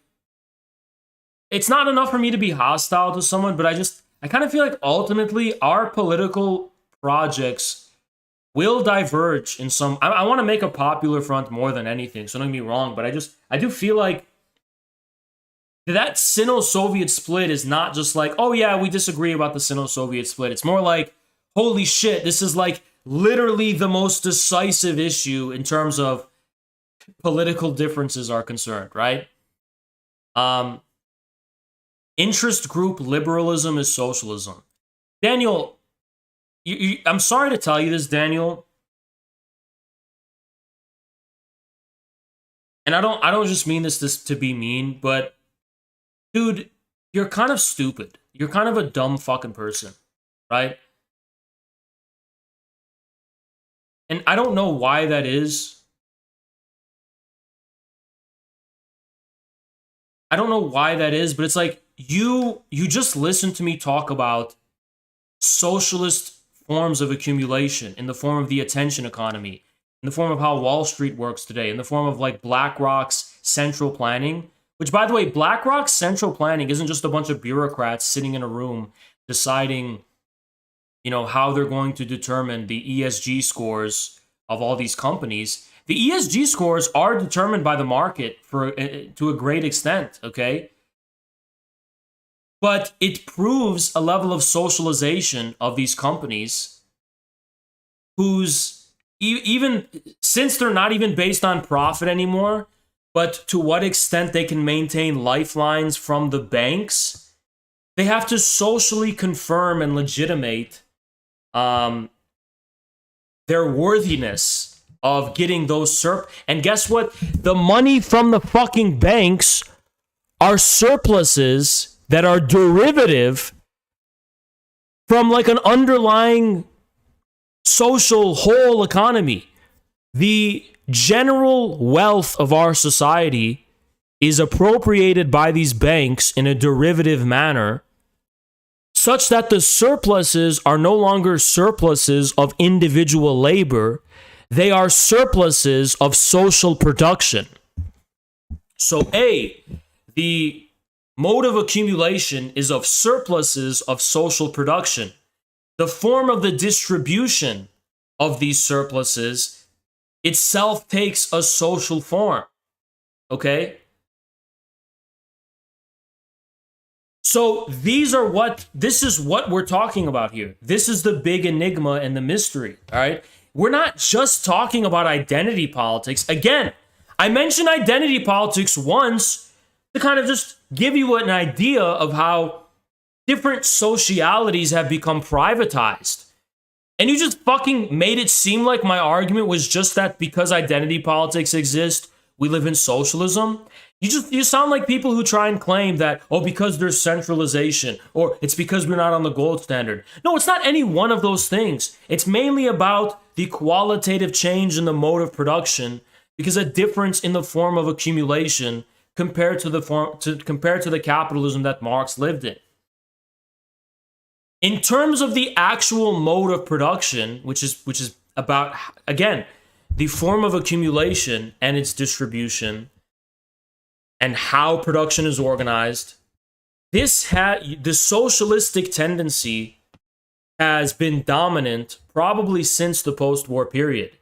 it's not enough for me to be hostile to someone, but I kind of feel like ultimately our political projects will diverge in some. I want to make a popular front more than anything, so don't get me wrong, but I do feel like that Sino-Soviet split is not just like, oh yeah, we disagree about the Sino-Soviet split. It's more like, holy shit, this is like literally the most decisive issue in terms of political differences are concerned, right? Interest group liberalism is socialism. Daniel, I'm sorry to tell you this, Daniel. And I don't just mean this to be mean, but dude, you're kind of stupid. You're kind of a dumb fucking person, right? And I don't know why that is. I don't know why that is, but it's like you just listen to me talk about socialist forms of accumulation in the form of the attention economy, in the form of how Wall Street works today, in the form of like BlackRock's central planning, which, by the way, BlackRock's central planning isn't just a bunch of bureaucrats sitting in a room deciding, you know, how they're going to determine the ESG scores of all these companies. The ESG scores are determined by the market to a great extent, okay? But it proves a level of socialization of these companies whose, even since they're not even based on profit anymore, but to what extent they can maintain lifelines from the banks, they have to socially confirm and legitimate their worthiness of getting those and guess what? The money from the fucking banks are surpluses that are derivative from like an underlying social whole economy. The general wealth of our society is appropriated by these banks in a derivative manner, such that the surpluses are no longer surpluses of individual labor. They are surpluses of social production. So the mode of accumulation is of surpluses of social production. The form of the distribution of these surpluses itself takes a social form. Okay? So this is what we're talking about here. This is the big enigma and the mystery, all right? We're not just talking about identity politics. Again, I mentioned identity politics once to kind of just give you an idea of how different socialities have become privatized. And you just fucking made it seem like my argument was just that because identity politics exist, we live in socialism. You sound like people who try and claim that, oh, because there's centralization, or it's because we're not on the gold standard. No, it's not any one of those things. It's mainly about the qualitative change in the mode of production, because a difference in the form of accumulation compared to the capitalism that Marx lived in. In terms of the actual mode of production, which is about, again, the form of accumulation and its distribution and how production is organized, the socialistic tendency has been dominant probably since the post-war period.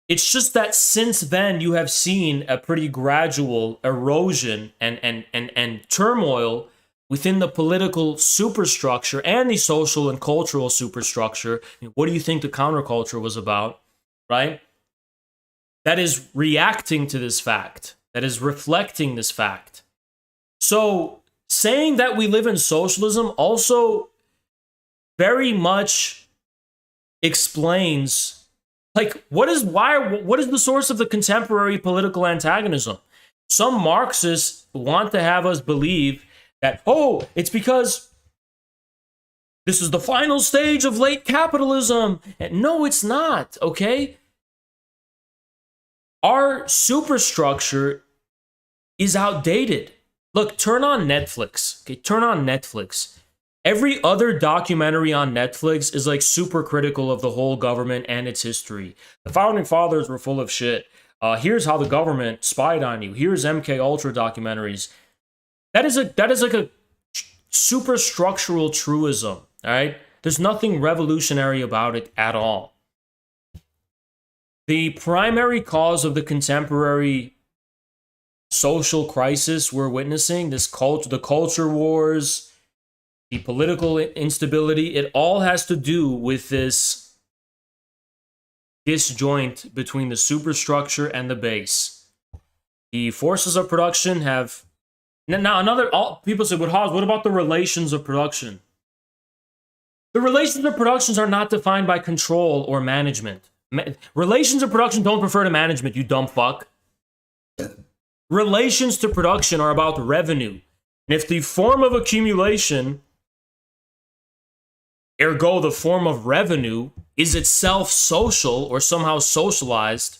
It's just that since then you have seen a pretty gradual erosion and turmoil within the political superstructure and the social and cultural superstructure. What do you think the counterculture was about, right? That is reacting to this fact, that is reflecting this fact. So saying that we live in socialism also very much explains, like, what is the source of the contemporary political antagonism? Some Marxists want to have us believe that, oh, it's because this is the final stage of late capitalism. And no, it's not, okay? Our superstructure is outdated. Look, turn on Netflix. Okay, turn on Netflix. Every other documentary on Netflix is like super critical of the whole government and its history. The founding fathers were full of shit. Here's how the government spied on you. Here's MK Ultra documentaries. That is like a superstructural truism, all right? There's nothing revolutionary about it at all. The primary cause of the contemporary social crisis we're witnessing, the culture wars, the political instability, it all has to do with this disjoint between the superstructure and the base. The forces of production have... Now, people say, but Haas, what about the relations of production? The relations of productions are not defined by control or management. Relations of production don't refer to management, you dumb fuck. Relations to production are about revenue. And if the form of accumulation, ergo the form of revenue, is itself social or somehow socialized,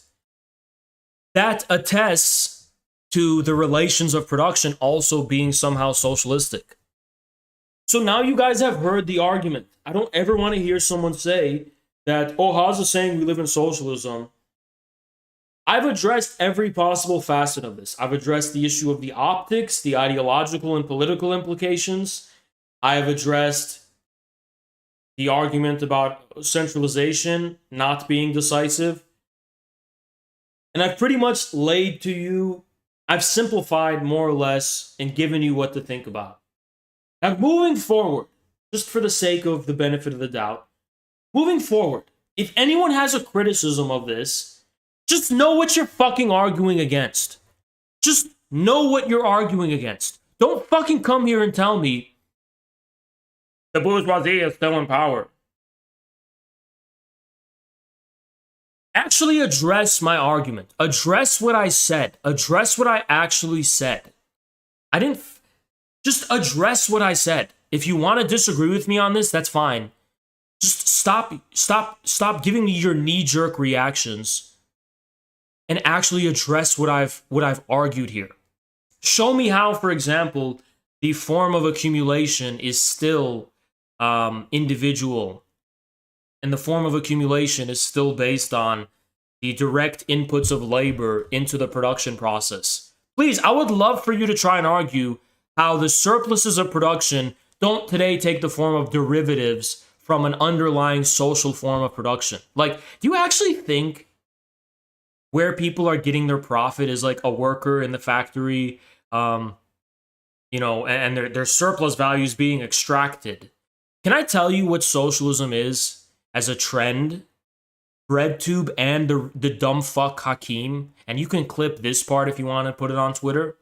that attests to the relations of production also being somehow socialistic. So now you guys have heard the argument. I don't ever want to hear someone say that, oh, Haas is saying we live in socialism. I've addressed every possible facet of this. I've addressed the issue of the optics, the ideological and political implications. I have addressed the argument about centralization not being decisive. And I've pretty much laid to you, I've simplified more or less and given you what to think about. Now, moving forward, just for the sake of the benefit of the doubt, moving forward, if anyone has a criticism of this, just know what you're fucking arguing against. Just know what you're arguing against. Don't fucking come here and tell me the bourgeoisie is still in power. Actually address my argument. Address what I said. Address what I actually said. Just address what I said. If you want to disagree with me on this, that's fine. Just stop giving me your knee-jerk reactions and actually address what I've argued here. Show me how, for example, the form of accumulation is still individual, and the form of accumulation is still based on the direct inputs of labor into the production process. Please, I would love for you to try and argue how the surpluses of production don't today take the form of derivatives from an underlying social form of production. Like, do you actually think where people are getting their profit is like a worker in the factory, and their surplus values being extracted? Can I tell you what socialism is as a trend? BreadTube and the dumb fuck Hakeem, and you can clip this part if you want to put it on Twitter.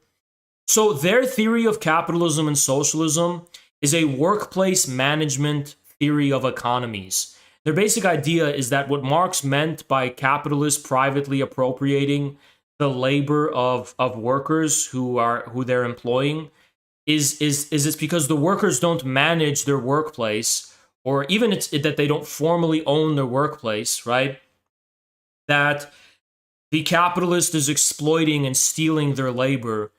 So their theory of capitalism and socialism is a workplace management theory of economies. Their basic idea is that what Marx meant by capitalists privately appropriating the labor of workers who they're employing is it's because the workers don't manage their workplace, or even it's that they don't formally own their workplace, right? That the capitalist is exploiting and stealing their labor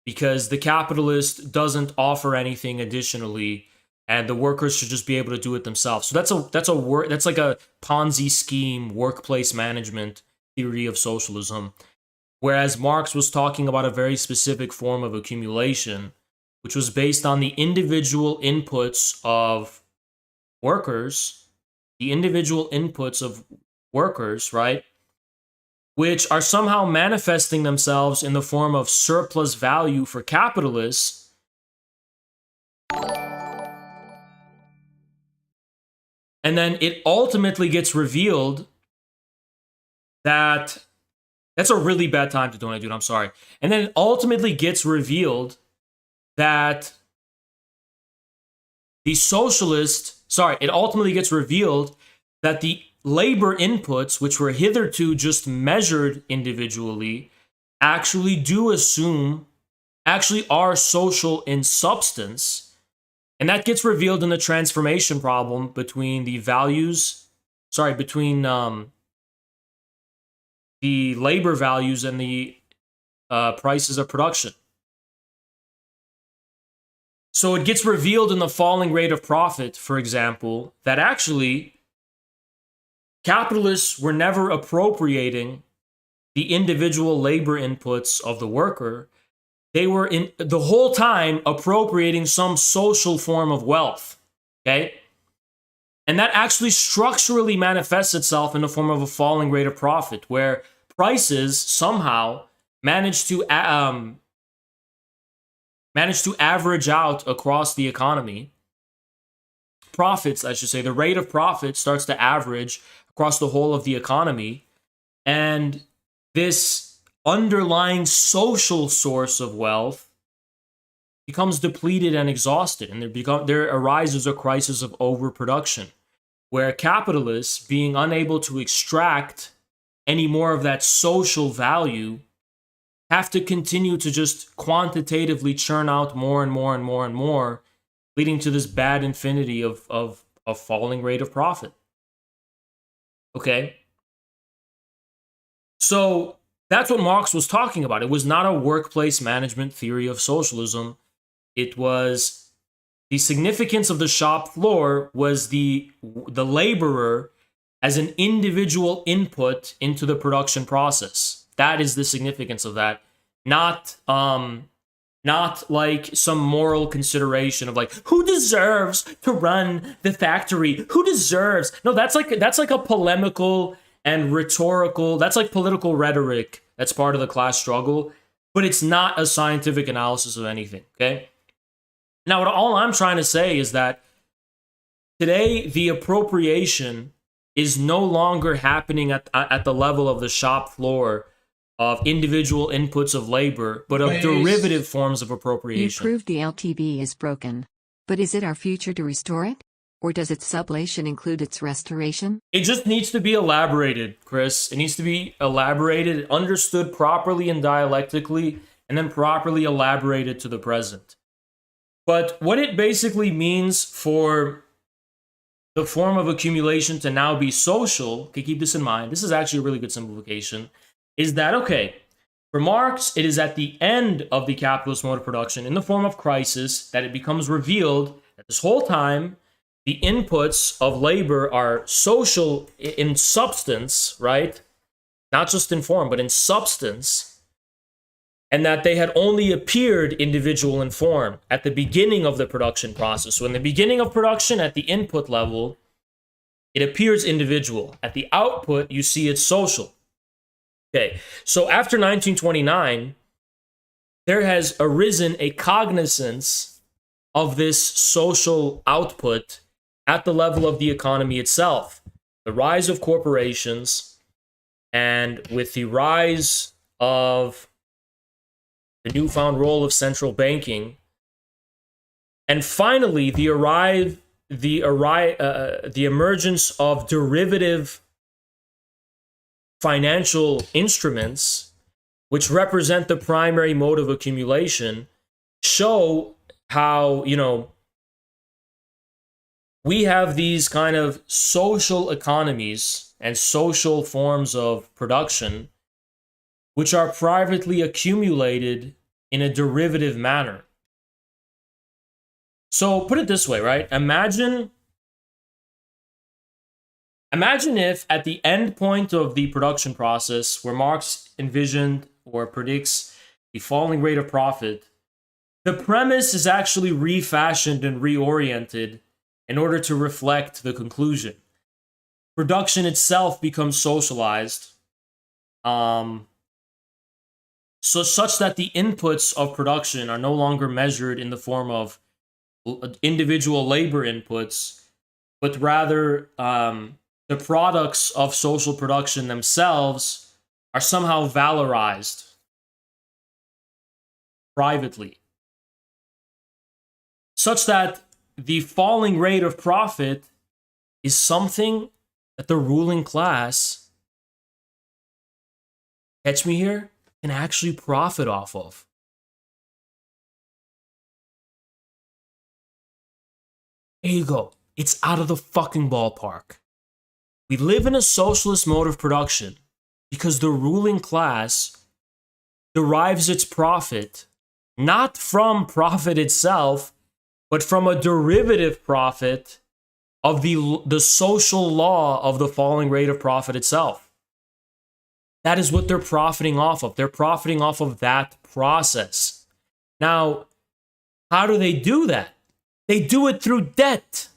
because the capitalist doesn't offer anything additionally, and the workers should just be able to do it themselves. So that's like a Ponzi scheme workplace management theory of socialism. Whereas Marx was talking about a very specific form of accumulation, which was based on the individual inputs of workers, right? Which are somehow manifesting themselves in the form of surplus value for capitalists. And then it ultimately gets revealed that that's a really bad time to donate, dude. I'm sorry. And then it ultimately gets revealed that it ultimately gets revealed that the labor inputs, which were hitherto just measured individually, actually are social in substance. And that gets revealed in the transformation problem between the labor values and the prices of production. So it gets revealed in the falling rate of profit, for example, that actually capitalists were never appropriating the individual labor inputs of the worker. They were the whole time appropriating some social form of wealth, okay? And that actually structurally manifests itself in the form of a falling rate of profit, where prices somehow manage to average out across the economy. Profits, I should say, the rate of profit starts to average across the whole of the economy. And this underlying social source of wealth becomes depleted and exhausted. And there arises a crisis of overproduction, where capitalists, being unable to extract any more of that social value, have to continue to just quantitatively churn out more and more and more and more, leading to this bad infinity of falling rate of profit. Okay? So that's what Marx was talking about. It was not a workplace management theory of socialism. It was the significance of the shop floor was the laborer as an individual input into the production process. That is the significance of that. Not like some moral consideration of like, who deserves to run the factory? Who deserves? No, that's like a polemical and rhetorical, that's like political rhetoric. That's part of the class struggle, but it's not a scientific analysis of anything, okay? Now, all I'm trying to say is that today the appropriation is no longer happening at the level of the shop floor of individual inputs of labor, but of derivative forms of You appropriation. proved the LTB is broken. But is it our future to restore it? Or does its sublation include its restoration? It just needs to be elaborated, Chris. It needs to be elaborated, understood properly and dialectically, and then properly elaborated to the present. But what it basically means for the form of accumulation to now be social, okay, keep this in mind, this is actually a really good simplification, is that, okay, for Marx, it is at the end of the capitalist mode of production, in the form of crisis, that it becomes revealed that this whole time, the inputs of labor are social in substance, right? Not just in form, but in substance. And that they had only appeared individual in form at the beginning of the production process. So in the beginning of production, at the input level, it appears individual. At the output, you see it's social. Okay, so after 1929, there has arisen a cognizance of this social output at the level of the economy itself. The rise of corporations, and with the rise of the newfound role of central banking, and finally the emergence of derivative financial instruments, which represent the primary mode of accumulation, show how, we have these kind of social economies and social forms of production which are privately accumulated in a derivative manner. So put it this way, right? Imagine if at the end point of the production process, where Marx envisioned or predicts the falling rate of profit, the premise is actually refashioned and reoriented in order to reflect the conclusion. Production itself becomes socialized, so such that the inputs of production are no longer measured in the form of individual labor inputs, but rather the products of social production themselves are somehow valorized privately, such that the falling rate of profit is something that the ruling class, catch me here, can actually profit off of. There you go. It's out of the fucking ballpark. We live in a socialist mode of production because the ruling class derives its profit not from profit itself, but from a derivative profit of the social law of the falling rate of profit itself. That is what they're profiting off of. They're profiting off of that process. Now, how do they do that? They do it through debt.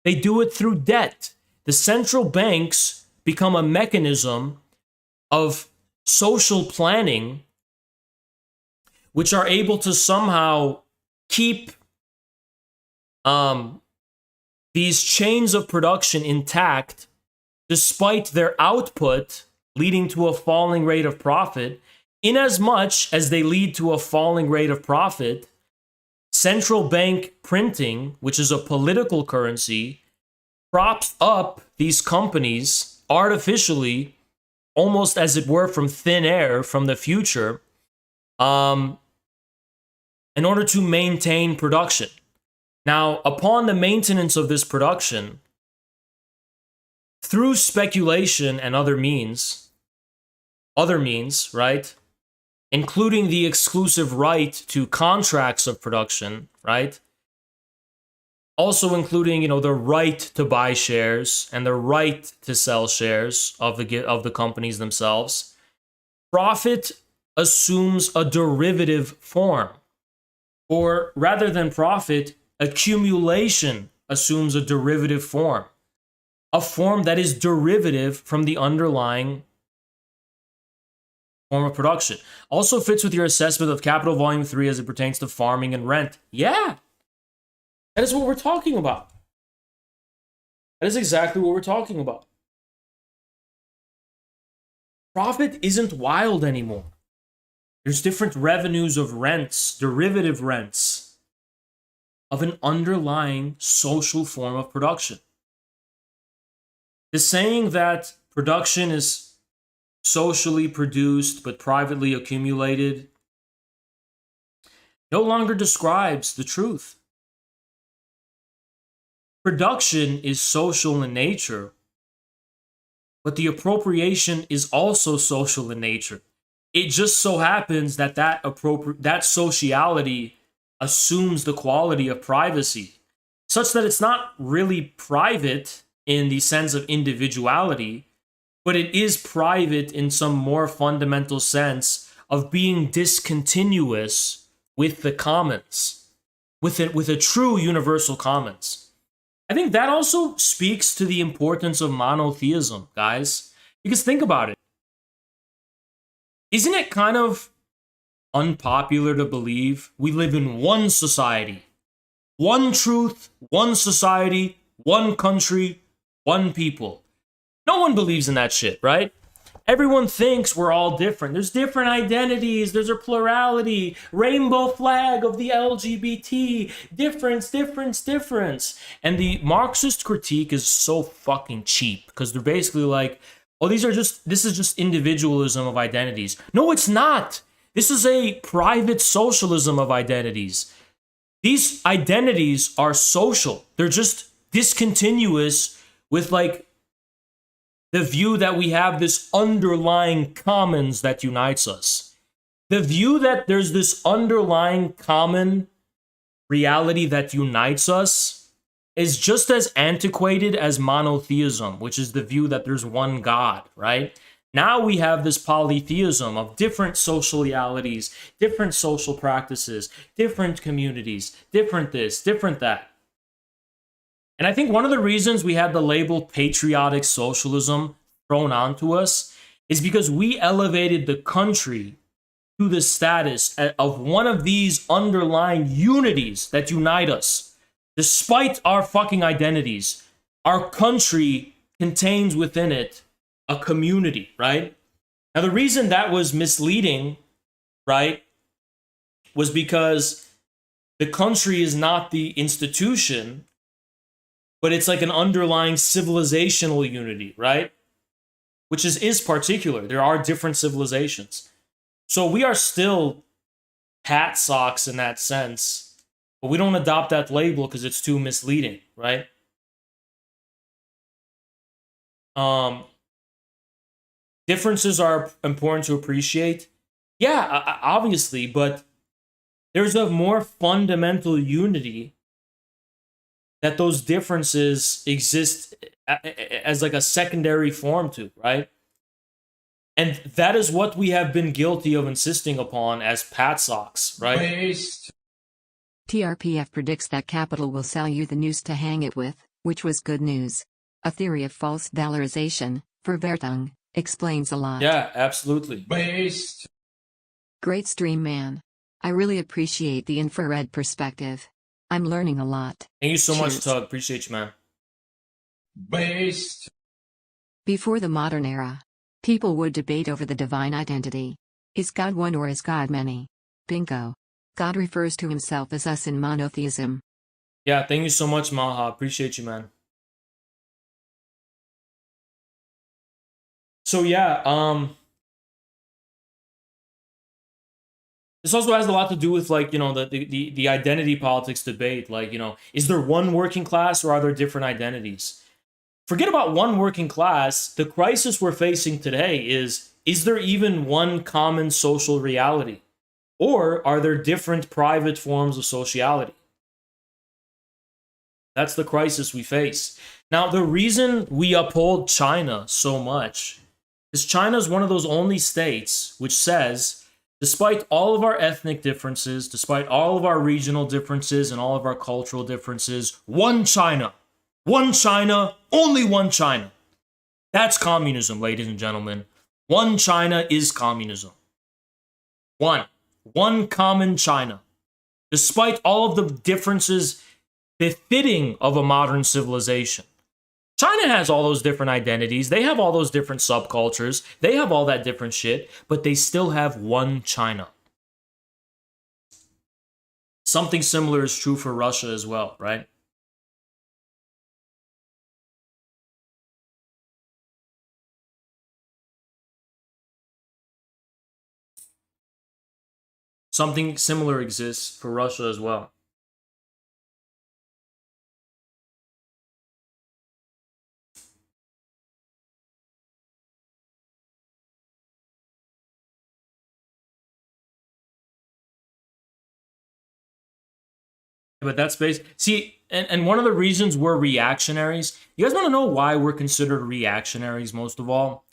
They do it through debt. The central banks become a mechanism of social planning, which are able to somehow keep these chains of production intact despite their output leading to a falling rate of profit. In as much as they lead to a falling rate of profit, central bank printing, which is a political currency, props up these companies artificially, almost as it were from thin air, from the future, in order to maintain production. Now, upon the maintenance of this production, through speculation and other means, right, including the exclusive right to contracts of production, right, also including, the right to buy shares and the right to sell shares of the companies themselves, profit assumes a derivative form. Or rather than profit, accumulation assumes a derivative form. A form that is derivative from the underlying form of production. Also fits with your assessment of Capital Volume 3 as it pertains to farming and rent. Yeah! That is what we're talking about. That is exactly what we're talking about. Profit isn't wild anymore. There's different revenues of rents, derivative rents, of an underlying social form of production. The saying that production is socially produced but privately accumulated no longer describes the truth. Production is social in nature, but the appropriation is also social in nature. It just so happens that that sociality assumes the quality of privacy, such that it's not really private in the sense of individuality, but it is private in some more fundamental sense of being discontinuous with the commons, with a true universal commons. I think that also speaks to the importance of monotheism, guys. Because think about it. Isn't it kind of unpopular to believe we live in one society? One truth, one society, one country, one people. No one believes in that shit, right? Everyone thinks we're all different. There's different identities. There's a plurality. Rainbow flag of the LGBT. Difference, difference, difference. And the Marxist critique is so fucking cheap because they're basically like, oh, this is just individualism of identities. No, it's not. This is a private socialism of identities. These identities are social. They're just discontinuous with like the view that we have this underlying commons that unites us. the view that there's this underlying common reality that unites us is just as antiquated as monotheism, which is the view that there's one God, right? Now we have this polytheism of different social realities, different social practices, different communities, different this, different that. And I think one of the reasons we had the label patriotic socialism thrown onto us is because we elevated the country to the status of one of these underlying unities that unite us. Despite our fucking identities, our country contains within it a community, right? Now, the reason that was misleading, right, was because the country is not the institution, but it's like an underlying civilizational unity, right? Which is particular. There are different civilizations. So we are still hat socks in that sense, but we don't adopt that label because it's too misleading, right? Differences are important to appreciate. Yeah, obviously, but there's a more fundamental unity that those differences exist as like a secondary form to, right? And that is what we have been guilty of insisting upon as pat socks, right? Based. TRPF predicts that capital will sell you the news to hang it with, which was good news. A theory of false valorization, for Vertung, explains a lot. Yeah, absolutely. Based. Great stream, man. I really appreciate the infrared perspective. I'm learning a lot. Thank you so much, Cheers. Tug. Appreciate you, man. Based. Before the modern era, people would debate over the divine identity. Is God one or is God many? Bingo. God refers to himself as us in monotheism. Yeah, thank you so much, Maha. Appreciate you, man. So yeah, this also has a lot to do with, like, you know, the identity politics debate. Like, you know, is there one working class or are there different identities? Forget about one working class. The crisis we're facing today is there even one common social reality? Or are there different private forms of sociality? That's the crisis we face. Now, the reason we uphold China so much is China is one of those only states which says, despite all of our ethnic differences, despite all of our regional differences and all of our cultural differences, one China. One China, only one China. That's communism, ladies and gentlemen. One China is communism. One. One common China. Despite all of the differences befitting of a modern civilization. China has all those different identities. They have all those different subcultures. They have all that different shit, but they still have one China. Something similar is true for Russia as well, right? Something similar exists for Russia as well. But that's based. See, and one of the reasons we're reactionaries, you guys want to know why we're considered reactionaries most of all?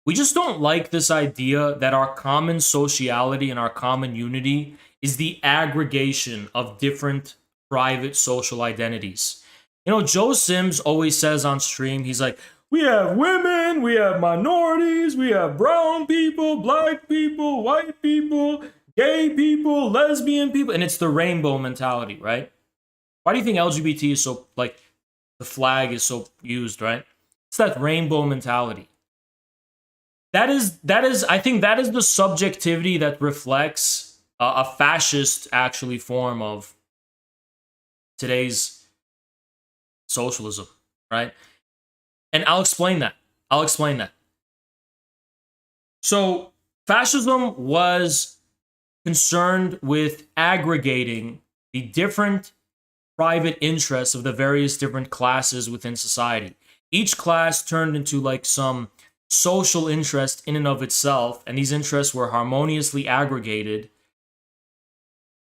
We just don't like this idea that our common sociality and our common unity is the aggregation of different private social identities. You know, Joe Sims always says on stream, he's like, we have women, we have minorities, we have brown people, black people, white people, gay people, lesbian people, and it's the rainbow mentality, right? Why do you think LGBT is so, like, the flag is so used, right? It's that rainbow mentality. That is, I think that is the subjectivity that reflects a fascist, actually, form of today's socialism, right? And I'll explain that. So, fascism was concerned with aggregating the different private interests of the various different classes within society. Each class turned into like some social interest in and of itself, and these interests were harmoniously aggregated.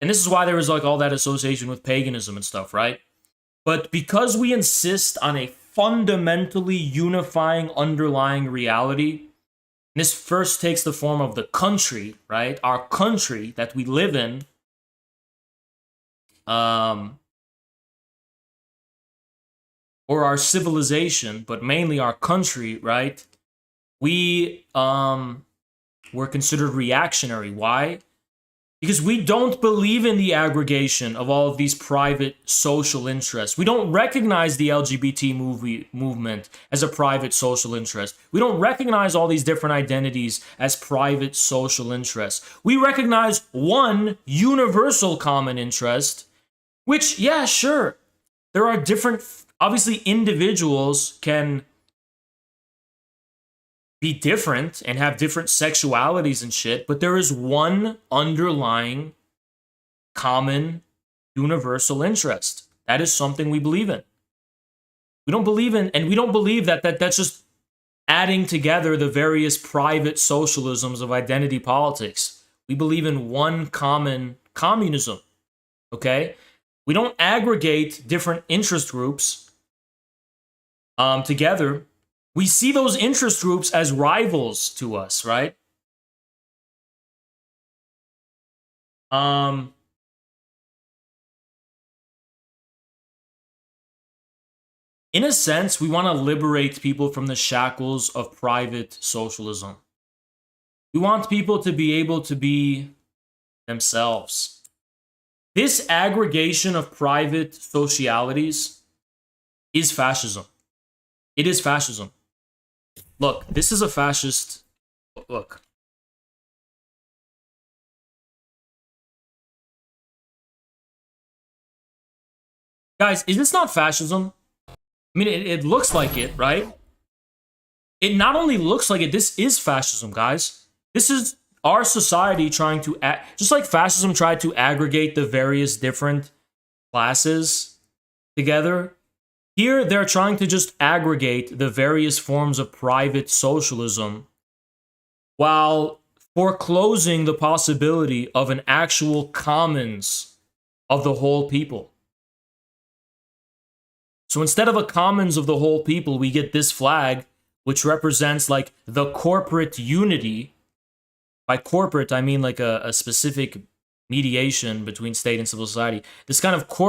And this is why there was like all that association with paganism and stuff, right? But because we insist on a fundamentally unifying underlying reality, and this first takes the form of the country, right? Our country that we live in, or our civilization, but mainly our country, right? We were considered reactionary. Why? Because we don't believe in the aggregation of all of these private social interests. We don't recognize the LGBT movement as a private social interest. We don't recognize all these different identities as private social interests. We recognize one universal common interest, which, yeah, sure, there are different, obviously individuals can be different and have different sexualities and shit, but there is one underlying common universal interest. That is something we believe in. We don't believe in, and we don't believe that's just adding together the various private socialisms of identity politics. We believe in one common communism, okay? We don't aggregate different interest groups together. We see those interest groups as rivals to us, right? In a sense, we want to liberate people from the shackles of private socialism. We want people to be able to be themselves. This aggregation of private socialities is fascism. It is fascism. Look, this is a fascist. Look. Guys, is this not fascism? I mean, it looks like it, right? It not only looks like it, this is fascism, guys. This is our society trying to, just like fascism tried to aggregate the various different classes together, here they're trying to just aggregate the various forms of private socialism while foreclosing the possibility of an actual commons of the whole people. So instead of a commons of the whole people, we get this flag, which represents like the corporate unity. By corporate, I mean like a specific mediation between state and civil society. This kind of corporate